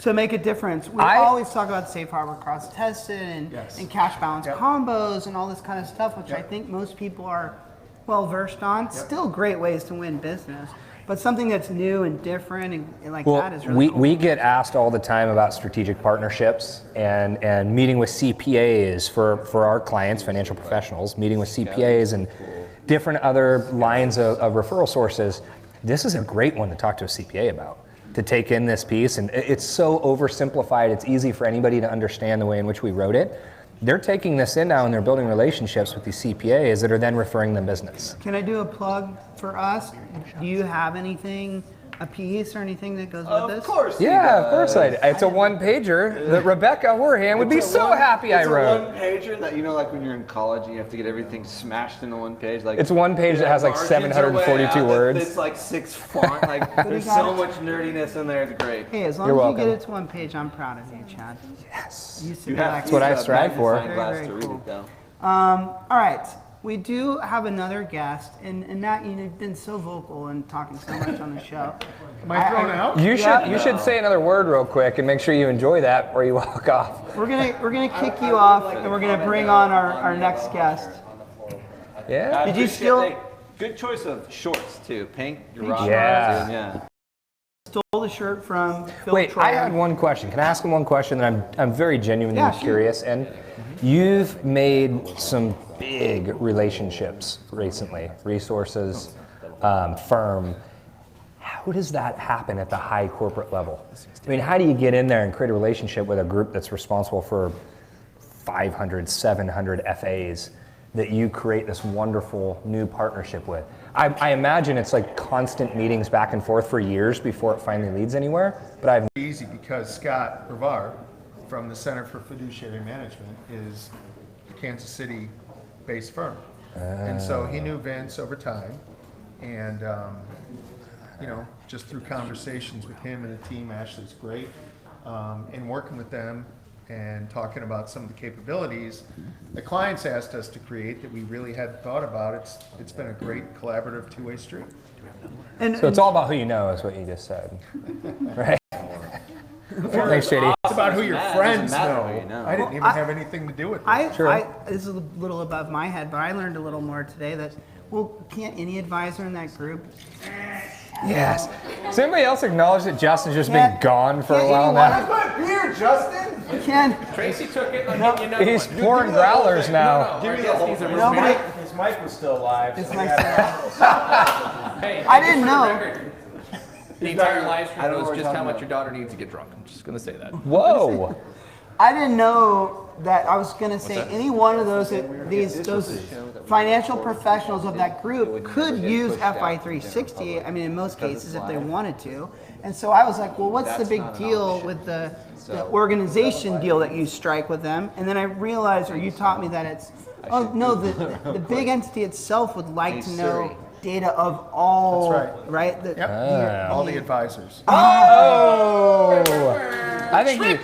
to make a difference. We always talk about safe harbor cross-tested and cash balance combos and all this kind of stuff, which I think most people are well versed on. Still great ways to win business. But something that's new and different and like that is really cool. We get asked all the time about strategic partnerships and meeting with CPAs for our clients, financial professionals, meeting with CPAs and different other lines of referral sources. This is a great one to talk to a CPA about, to take in this piece. And it's so oversimplified, it's easy for anybody to understand the way in which we wrote it. They're taking this in now and they're building relationships with these CPAs that are then referring them business. Can I do a plug for us? Do you have anything, a piece or anything that goes with this? Of course. Yeah, of course I do. It's a one-pager that Rebecca Warhand would be so happy I wrote. It's a one-pager that, like when you're in college and you have to get everything smashed into one page. Like it's one page that has like 742 words. It's like 6 font. Like there's so much nerdiness in there. It's great. Hey, as long as you get it to one page, I'm proud of you, Chad. Yes. That's what I strive for. Very cool. All right. We do have another guest, and Matt, you've been so vocal and talking so much on the show. Am I thrown out? You should say another word real quick and make sure you enjoy that before you walk off. We're gonna kick you off, and we're gonna bring on our next guest. Yeah. Did you still? Good choice of shorts too. Pink. Yeah. Stole the shirt from Phil Wait, Troy. I had one question. Can I ask him one question that I'm very genuinely curious? And you've made some big relationships recently, resources, firm. How does that happen at the high corporate level? I mean, how do you get in there and create a relationship with a group that's responsible for 500, 700 FAs that you create this wonderful new partnership with? I imagine it's like constant meetings back and forth for years before it finally leads anywhere, but I've... Easy because Scott Brevard from the Center for Fiduciary Management is a Kansas City-based firm. And so he knew Vince over time, and just through conversations with him and the team, Ashley's great, and working with them and talking about some of the capabilities the clients asked us to create that we really hadn't thought about. It's been a great collaborative two-way street. So it's all about who you know, is what you just said, right? Thanks, JD. It's about who your friends know. I didn't even have anything to do with it. This is a little above my head, but I learned a little more today that, can't any advisor in that group? Yes. Does anybody else acknowledge that Justin's just been gone for a while now? my beer, Justin. You can. Tracy took it. I'm getting you another He's one. pouring growlers now. Give me the whole thing. Nobody. His mic was still alive. It's so nice we to had- Hey, I didn't know. The entire live stream knows just how much your daughter needs to get drunk. I'm just gonna say that. Whoa. I didn't know that. I was going to say any one of those financial professionals of that group could use FI 360. I mean, in most cases, if they wanted to. And so I was like, well, what's the big deal with the organization deal that you strike with them? And then I realized, or you taught me that it's, the big entity itself would like to know data of all, That's right? All the advisors. Oh! I think you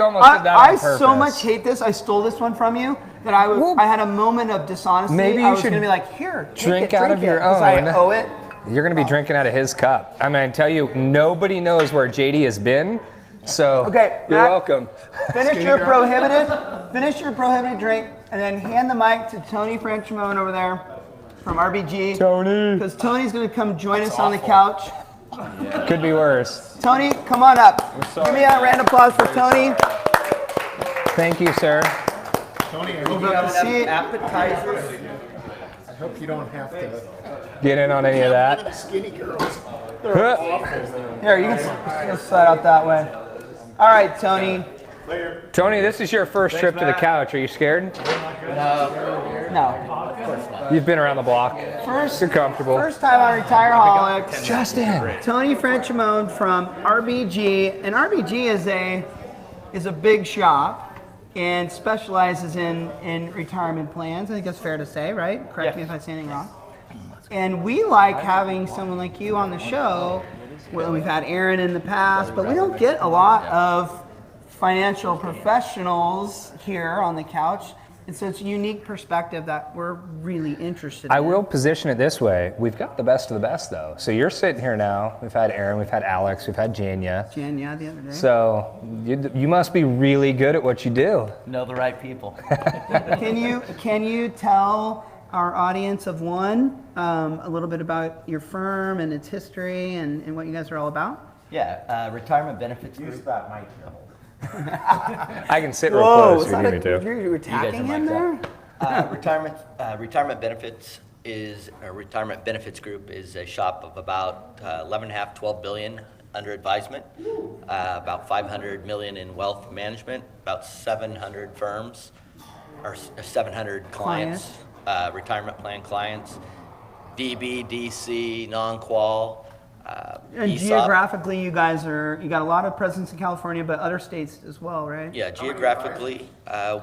almost did that on purpose. I so much hate this. I stole this one from you that I had a moment of dishonesty. Maybe you I was should going to be like, here, drink out of your own. I owe it. You're going to be drinking out of his cup. I mean, I tell you, nobody knows where JD has been. So you're welcome. Finish your prohibited drink, and then hand the mic to Tony Franchimone over there from RBG. Tony. Because Tony's going to come join us on the couch. Could be worse. Tony, come on up. Give me a round of applause for Tony. Thank you, sir. Tony, I hope you have enough appetizers. I hope you don't have to get in on any of that. Skinny girls. Here, you can slide out that way. All right, Tony. Tony, this is your first trip to the couch. Are you scared? No. Of course not. You've been around the block. You're comfortable. First time on Retireholiks. Justin. Tony Franchimone from RBG, and RBG is a big shop and specializes in retirement plans. I think that's fair to say, right? Correct me if I say anything wrong. And we like having someone like you on the show. Well, we've had Aaron in the past, but we don't get a lot of financial professionals here on the couch. And so it's a unique perspective that we're really interested in. I will position it this way. We've got the best of the best, though. So you're sitting here now. We've had Aaron, we've had Alex, we've had Jania. Jania the other day. So you must be really good at what you do. Know the right people. Can you tell our audience of one a little bit about your firm and its history and what you guys are all about? Yeah, retirement benefits group. Use that mic. I can sit real close if you need me to. You're attacking him there? Retirement benefits group is a shop of about 11.5, 12 billion under advisement, about 500 million in wealth management, about 700 firms, or 700 clients, retirement plan clients, DB, DC, non-qual. And ESOP. geographically, you got a lot of presence in California, but other states as well, right? Yeah, geographically,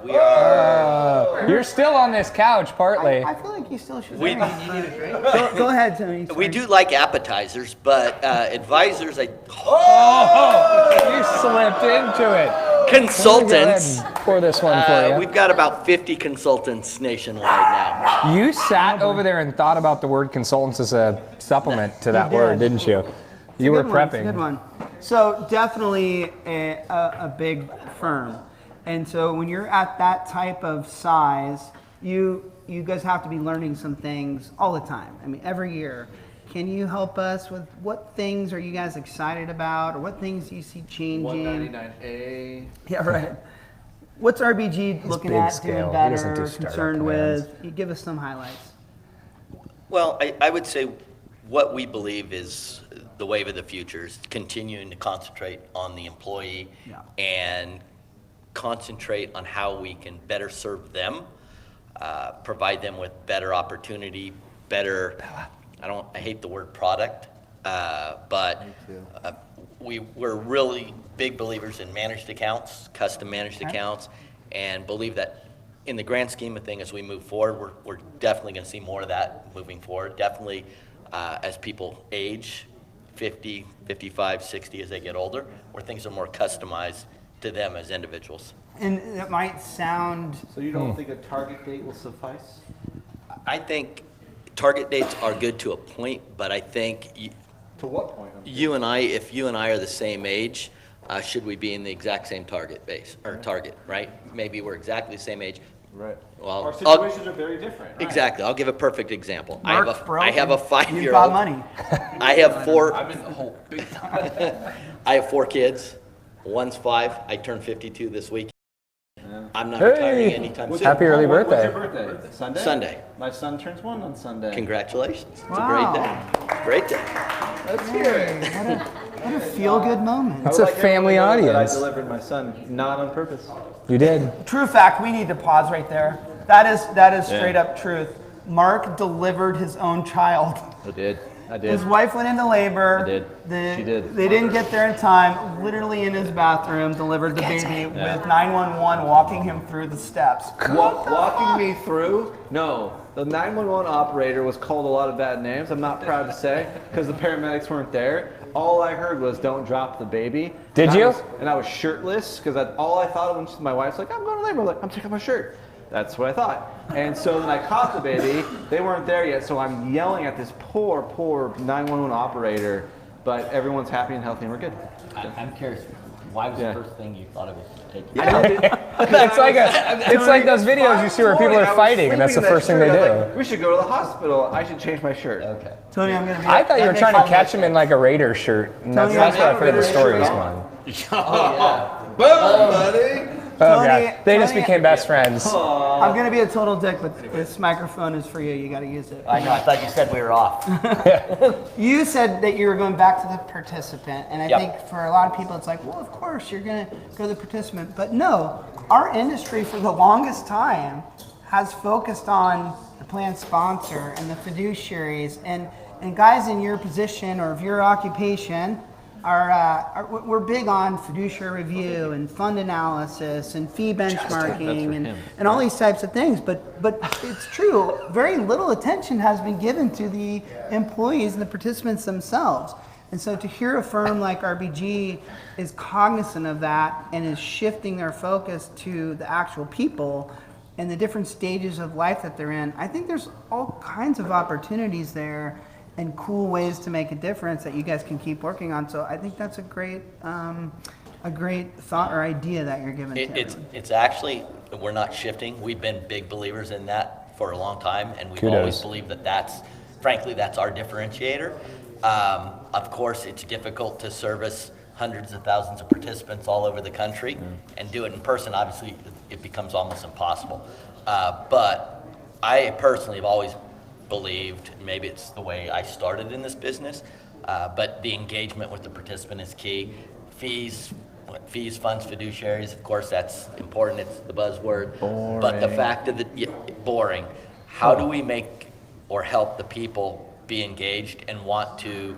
we are. You're still on this couch, partly. I feel like you still should. We- Go ahead, Tony. We do like appetizers, but advisors, You slipped into it. consultants. Go ahead, pour this one for you. We've got about 50 consultants nationwide now. You sat over there and thought about the word consultants as a supplement to that word, didn't you? You were prepping. It's a good one. So definitely a big firm. And so when you're at that type of size, you guys have to be learning some things all the time. I mean, every year. Can you help us with what things are you guys excited about, or what things do you see changing? 199A. Yeah, right. What's RBG looking at, doing better, concerned with? You give us some highlights. Well, I would say what we believe is the wave of the future is continuing to concentrate on the employee and concentrate on how we can better serve them, provide them with better opportunity, better, I hate the word product, but we're really big believers in managed accounts, custom managed accounts, and believe that in the grand scheme of things, as we move forward, we're definitely going to see more of that moving forward. Definitely as people age, 50, 55, 60 as they get older, where things are more customized to them as individuals. And it might sound... So you don't think a target date will suffice? I think target dates are good to a point, but I think to what point? You and I, if you and I are the same age, should we be in the exact same target base or target, right? Maybe we're exactly the same age. Right. Well, our situations are very different. Right? Exactly. I'll give a perfect example. Mark's broken. I have a 5-year-old. You've got money. I have 4. I'm in the hole big time. I have 4 kids. One's 5. I turned 52 this week. I'm not retiring anytime soon. Happy early birthday. What's your birthday? Sunday? Sunday. My son turns 1 on Sunday. Congratulations. Wow. It's a great day. Great day. Let's hear it. What a feel-good moment. It's a family audience. I delivered my son, not on purpose. You did. True fact, we need to pause right there. That is straight up truth. Mark delivered his own child. I did. His wife went into labor. I did. She did. They didn't get there in time. Literally in his bathroom, delivered the baby with 911 walking him through the steps. Walking me through? No. The 911 operator was called a lot of bad names, I'm not proud to say, because the paramedics weren't there. All I heard was, don't drop the baby. Did you? And I was shirtless, because all I thought of when my wife's like, I'm going to labor, I'm like, I'm taking my shirt. That's what I thought. And so then I caught the baby. They weren't there yet, so I'm yelling at this poor 911 operator, but everyone's happy and healthy and we're good. I'm curious, why was the first thing you thought of taking? It's like those videos you see where people are fighting, and that's the first thing they do. We should go to the hospital. I should change my shirt. Okay. Tony, I'm gonna be. I thought you were trying to catch him in like a Raider shirt. And that's where I figured the story was going. Boom, buddy. Oh, Tony, God. They just Tony, became best friends. I'm gonna be a total dick, but this microphone is for you. You gotta use it. I know, I thought you said we were off. You said that you were going back to the participant, and I Yep. think for a lot of people it's like, well, of course you're gonna go to the participant, but no, our industry for the longest time has focused on the plan sponsor and the fiduciaries, and guys in your position or of your occupation we're big on fiduciary review and fund analysis and fee benchmarking and all these types of things. But it's true, very little attention has been given to the employees and the participants themselves. And so to hear a firm like RBG is cognizant of that and is shifting their focus to the actual people and the different stages of life that they're in, I think there's all kinds of opportunities there and cool ways to make a difference that you guys can keep working on. So I think that's a great thought or idea that you're giving to everyone. It's actually, we're not shifting. We've been big believers in that for a long time, and we've always believed that that's our differentiator. Of course, it's difficult to service hundreds of thousands of participants all over the country and do it in person. Obviously, it becomes almost impossible. But I personally have always believed, maybe it's the way I started in this business, but the engagement with the participant is key. Fees, funds, fiduciaries, of course, that's important. It's the buzzword. Boring. But the fact of boring. How do we make or help the people be engaged and want to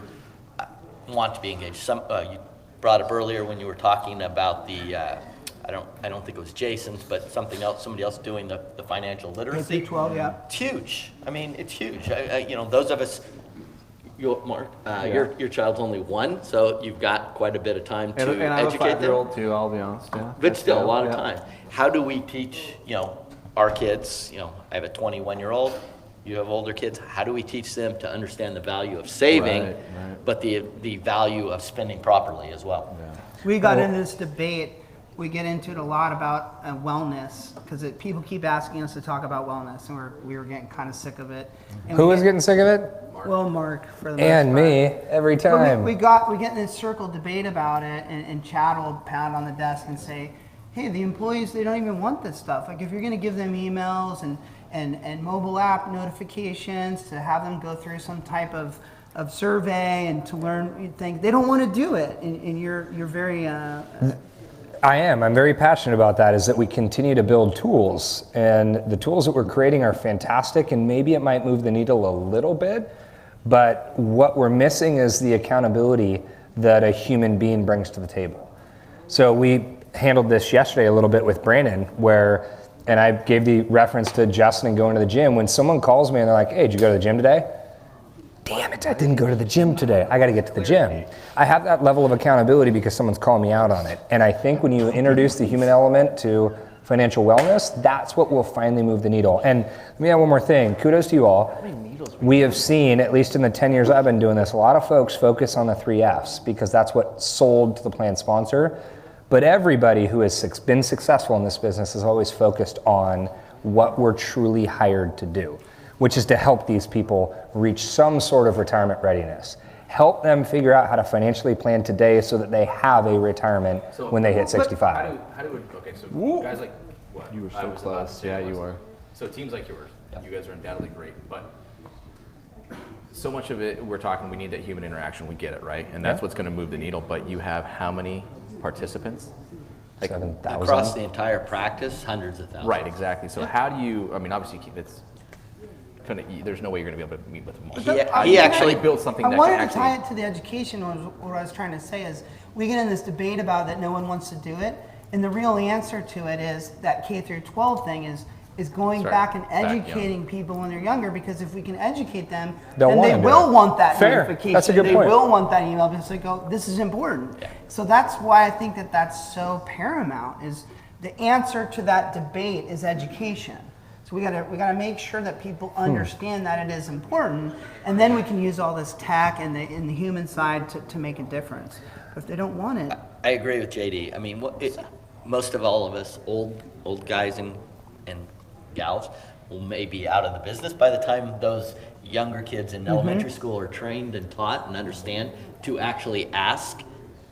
be engaged? You brought up earlier when you were talking about the I don't think it was Jason's, but somebody else doing the financial literacy. K-12, yeah. It's huge. I mean, it's huge. Those of us, Mark, your child's only 1, so you've got quite a bit of time to and I have educate a 5-year-old too, I'll be honest. Yeah. But still, a lot of time. How do we teach, our kids, I have a 21-year-old, you have older kids, how do we teach them to understand the value of saving, but the value of spending properly as well? Yeah. We got into this debate. We get into it a lot about wellness because people keep asking us to talk about wellness, and we were getting kind of sick of it. And Who was getting sick of it? Well, Mark, for the most And part. me, every time. But we get in this circle debate about it, and Chad will pound on the desk and say, hey, the employees, they don't even want this stuff. Like if you're going to give them emails and mobile app notifications to have them go through some type of survey and to learn things, they don't want to do it. And you're very... I'm very passionate about that, is that we continue to build tools, and the tools that we're creating are fantastic, and maybe it might move the needle a little bit, but what we're missing is the accountability that a human being brings to the table. So we handled this yesterday a little bit with Brandon, where, and I gave the reference to Justin and going to the gym. When someone calls me and they're like, hey, did you go to the gym today? Damn it, I didn't go to the gym today. I got to get to the gym. I have that level of accountability because someone's calling me out on it. And I think when you introduce the human element to financial wellness, that's what will finally move the needle. And let me add one more thing. Kudos to you all. We have seen, at least in the 10 years I've been doing this, a lot of folks focus on the 3 F's because that's what sold to the plan sponsor. But everybody who has been successful in this business is always focused on what we're truly hired to do, which is to help these people reach some sort of retirement readiness. Help them figure out how to financially plan today so that they have a retirement when they hit 65. Okay, so guys like what? You were so close. Yeah, you were. So teams like yours, you guys are undoubtedly great, but so much of it, we're talking, we need that human interaction, we get it, right? And that's what's gonna move the needle, but you have how many participants? Like 7,000? Across the entire practice, hundreds of thousands. Right, exactly. So how do you, I mean, obviously it's kind of, there's no way you're gonna be able to meet with them all. He actually built something I that wanted can to tie actually, it to the education. What I was trying to say is we get in this debate about that no one wants to do it, and the real answer to it is that K through 12 thing is going back and educating people when they're younger, because if we can educate them, then they will want that notification. That's a good point. They will want that email because they go, this is important. Yeah. So that's why I think that that's so paramount, is the answer to that debate is education. So we gotta make sure that people understand that it is important, and then we can use all this tech and the human side to make a difference. But if they don't want it, I agree with JD. I mean, most of all of us, old guys and gals, may be out of the business by the time those younger kids in elementary school are trained and taught and understand to actually ask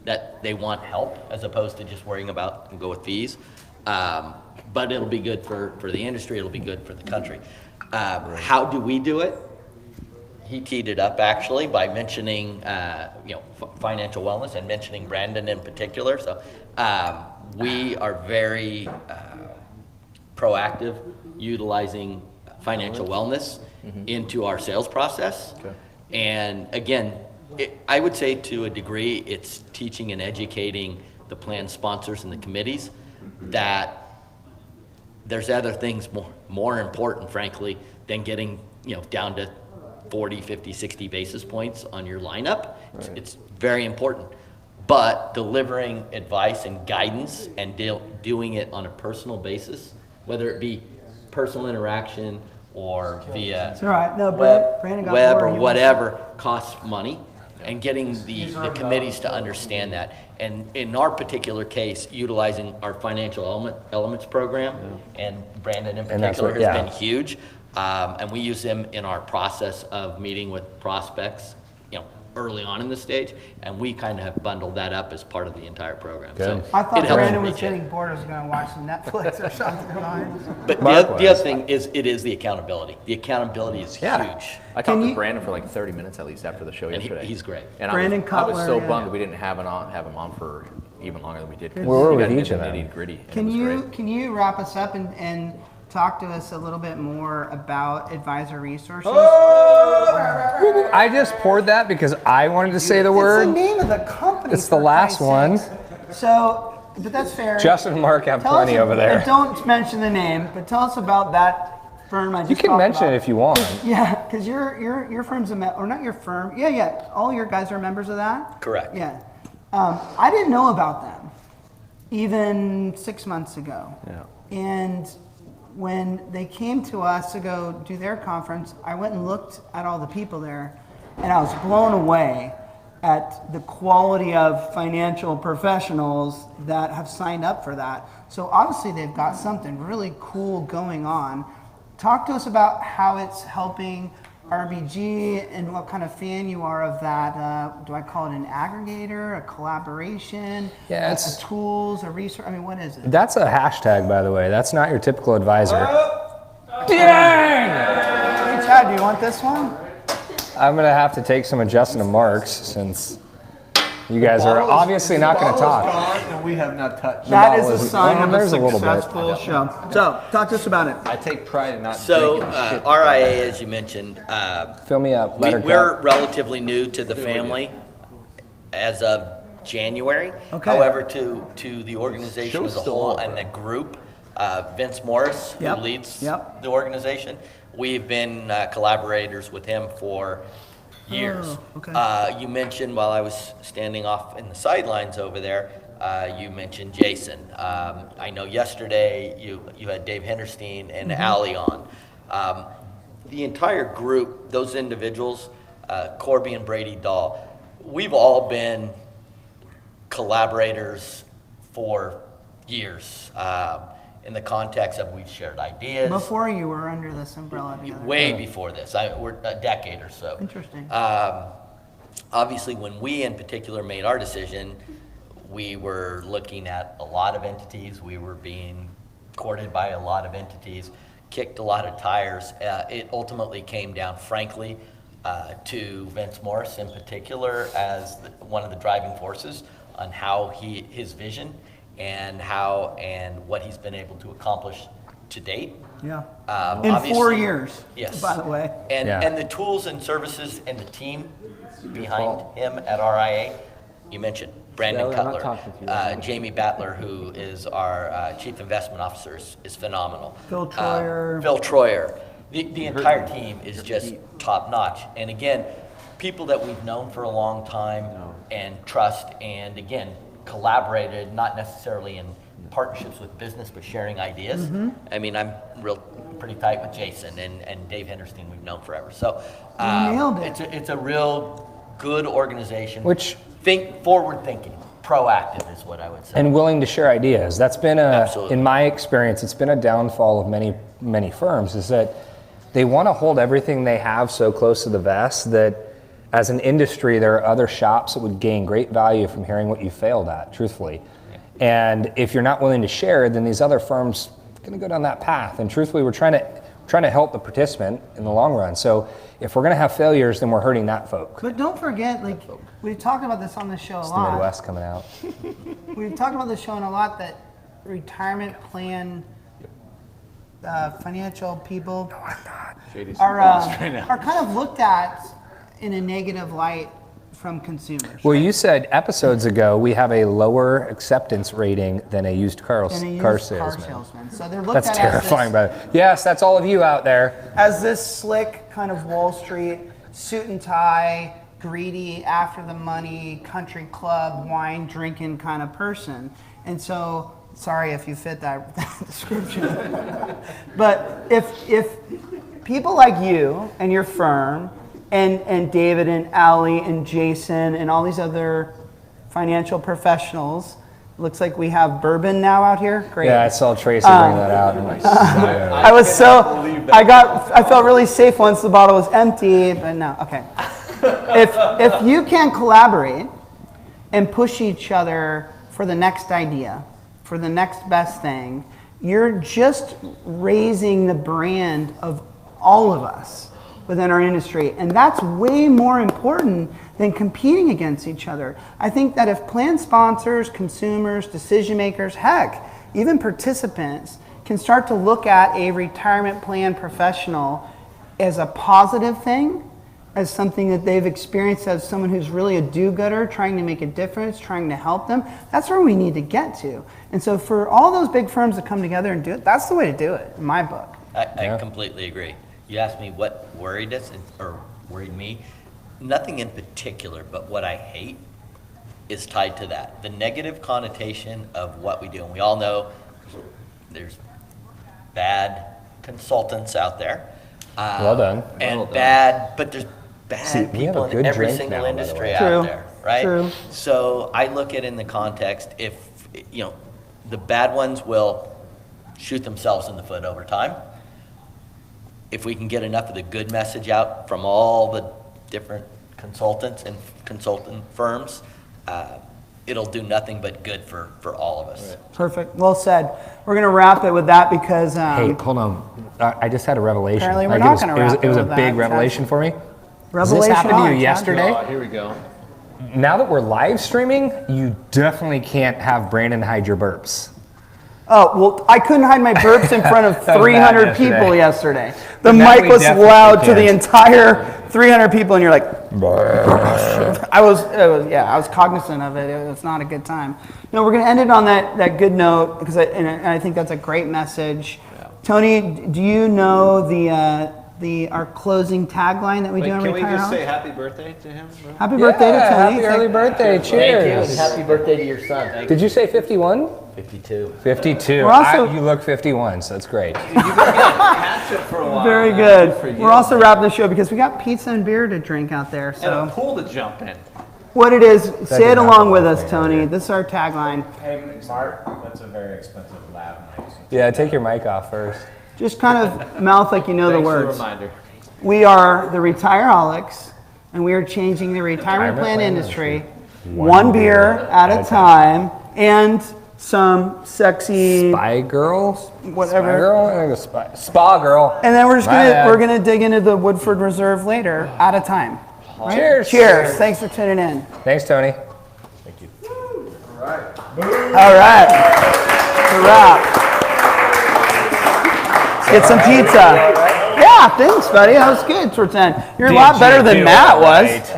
that they want help, as opposed to just worrying about and go with fees. But it'll be good for the industry. It'll be good for the country. How do we do it? He teed it up actually by mentioning financial wellness and mentioning Brandon in particular. So we are very proactive, utilizing financial wellness into our sales process. Okay. And again, I would say to a degree, it's teaching and educating the plan sponsors and the committees that there's other things more important, frankly, than getting down to 40, 50, 60 basis points on your lineup. Right. It's very important. But delivering advice and guidance and doing it on a personal basis, whether it be personal interaction or via web or whatever, costs money. And getting the committees to understand that. And in our particular case, utilizing our financial elements program, and Brandon in particular has been huge. And we use them in our process of meeting with prospects, early on in the stage, and we kind of have bundled that up as part of the entire program. So I thought Brandon was getting bored, was going to watch some Netflix or something. But the other thing is, it is the accountability. The accountability is huge. I talked to Brandon for like 30 minutes at least after the show yesterday. He's great. And Brandon I was so bummed that we didn't have him on for even longer than we did. We were with each of them. Nitty-gritty. Can you wrap us up and talk to us a little bit more about Advisor Resources? I just poured that because I wanted to say the word. It's the name of the company. It's the last one. So, but that's fair. Justin and Mark have plenty over there. Don't mention the name, but tell us about that firm I just You can mention it if you want. Yeah, because your firm's or not your firm. Yeah. All your guys are members of that? Correct. Yeah. I didn't know about them even 6 months ago. Yeah. And when they came to us to go do their conference, I went and looked at all the people there, and I was blown away at the quality of financial professionals that have signed up for that. So obviously they've got something really cool going on. Talk to us about how it's helping RBG and what kind of fan you are of that. Do I call it an aggregator, a collaboration, a tools, a resource? I mean, what is it? That's a hashtag, by the way. That's not your typical advisor. Dang! Hey, Chad, do you want this one? I'm going to have to take some of Justin and Mark's since you guys are obviously not going to talk. And we have not touched. That is a sign of a successful show. So, talk to us about it. I take pride in not drinking shit. RIA, as you mentioned, fill me up. We're relatively new to the family. as of January. Okay. However, to the organization Show's as a still whole on, and the group, Vince Morris, Yep. who leads Yep. the organization, we've been collaborators with him for years. Oh, okay. You mentioned while I was standing off in the sidelines over there, you mentioned Jason. I know yesterday you had Dave Henderstein and Allie on. The entire group, those individuals, Corby and Brady Dahl, we've all been collaborators for years in the context of we've shared ideas. Before you were under this umbrella together. Way before this. We're a decade or so. Interesting. Obviously, when we in particular made our decision, we were looking at a lot of entities. We were being courted by a lot of entities, kicked a lot of tires. It ultimately came down, frankly, to Vince Morris in particular as one of the driving forces on how his vision and what he's been able to accomplish to date. Yeah. In 4 years. Yes. By the way. And the tools and services and the team behind him at RIA, you mentioned Brandon Cutler, Jamie Battler, who is our Chief Investment Officer, is phenomenal. Phil Troyer. Phil Troyer. The entire team is just top notch. And again, people that we've known for a long time and trust, and again, collaborated, not necessarily in partnerships with business, but sharing ideas. I mean, I'm pretty tight with Jason and Dave Henderstein we've known forever. So nailed it. It's a real good organization. Which forward thinking, proactive is what I would say. and willing to share ideas. That's been Absolutely. in my experience, it's been a downfall of many firms, is that they want to hold everything they have so close to the vest that as an industry, there are other shops that would gain great value from hearing what you failed at, truthfully. And if you're not willing to share, then these other firms are going to go down that path. And truthfully, we're trying to help the participant in the long run. So if we're going to have failures, then we're hurting that folk. But don't forget, like, we've talked about this on the show a It's the lot. Midwest coming out. We've talked about this show a lot, that retirement plan financial people are kind of looked at in a negative light from consumers. Well, you said episodes ago we have a lower acceptance rating than a used car salesman. So they're looked That's at terrifying, as but yes, that's all of you out there. as this slick kind of Wall Street suit and tie, greedy, after the money, country club, wine drinking kind of person. And so, sorry if you fit that description, but if people like you and your firm and David and Allie and Jason and all these other financial professionals, looks like we have bourbon now out here. Great. Yeah, I saw Tracy bring that out. I felt really safe once the bottle was empty, but no, okay. If you can collaborate and push each other for the next idea, for the next best thing, you're just raising the brand of all of us within our industry. And that's way more important than competing against each other. I think that if plan sponsors, consumers, decision makers, heck, even participants can start to look at a retirement plan professional as a positive thing, as something that they've experienced as someone who's really a do-gooder, trying to make a difference, trying to help them, that's where we need to get to. And so for all those big firms to come together and do it, that's the way to do it, in my book. I completely agree. You asked me what worried us or worried me. Nothing in particular, but what I hate is tied to that. The negative connotation of what we do. And we all know there's bad consultants out there. Well done. And but there's bad See, we have people a in good every drink single now, by the industry way. out True. there, right? True. So I look at it in the context, if, the bad ones will shoot themselves in the foot over time. If we can get enough of the good message out from all the different consultants and consultant firms, it'll do nothing but good for all of us. Perfect. Well said. We're going to wrap it with that because... Hey, hold on. I just had a revelation. Apparently we're not gonna wrap it was it a with big that, revelation for me. Revelation This happened to on, you Chad. yesterday. Oh, here we go. Now that we're live streaming, you definitely can't have Brandon hide your burps. Oh, well, I couldn't hide my burps in front of That was 300 bad people yesterday. The That mic we was definitely loud to the can't. entire 300 people and you're like, I was cognizant of it. It was not a good time. No, we're going to end it on that good note because I think that's a great message. Yeah. Tony, do you know our closing tagline that we do on Retireholiks? Can we just say happy birthday to him? Bro? Happy birthday to Tony. Happy early birthday. Cheers. Thank you. Happy birthday to your son. Did you say 51? 52. 52. You look 51, so that's great. You've been getting catch up for a while. Very good. We're also wrapping the show because we got pizza and beer to drink out there. So. And a pool to jump in. What it is, say it along with us, Tony. This is our tagline. Hey, Mark, that's a very expensive lav mic. Yeah, take your mic off first. Just kind of mouth like you know the words. For the reminder. We are the Retireholiks, and we are changing the retirement plan industry one beer at a time, and some sexy spy girl, whatever, spa girl, and then we're gonna dig into the Woodford Reserve later at a time. Right? Cheers! Cheers! Thanks for tuning in. Thanks, Tony. Thank you. All right. All right. It's a wrap. Get some pizza. Yeah, thanks, buddy. That was good towards the end. You're a lot better than Matt was.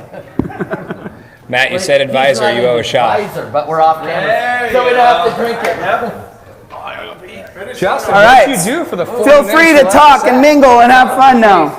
Matt, you said advisor, you owe a shot. Advisor, but we're off camera, so we don't have to drink it. Justin, all right. what did you do for the 40 Feel free to talk and mingle and have fun now.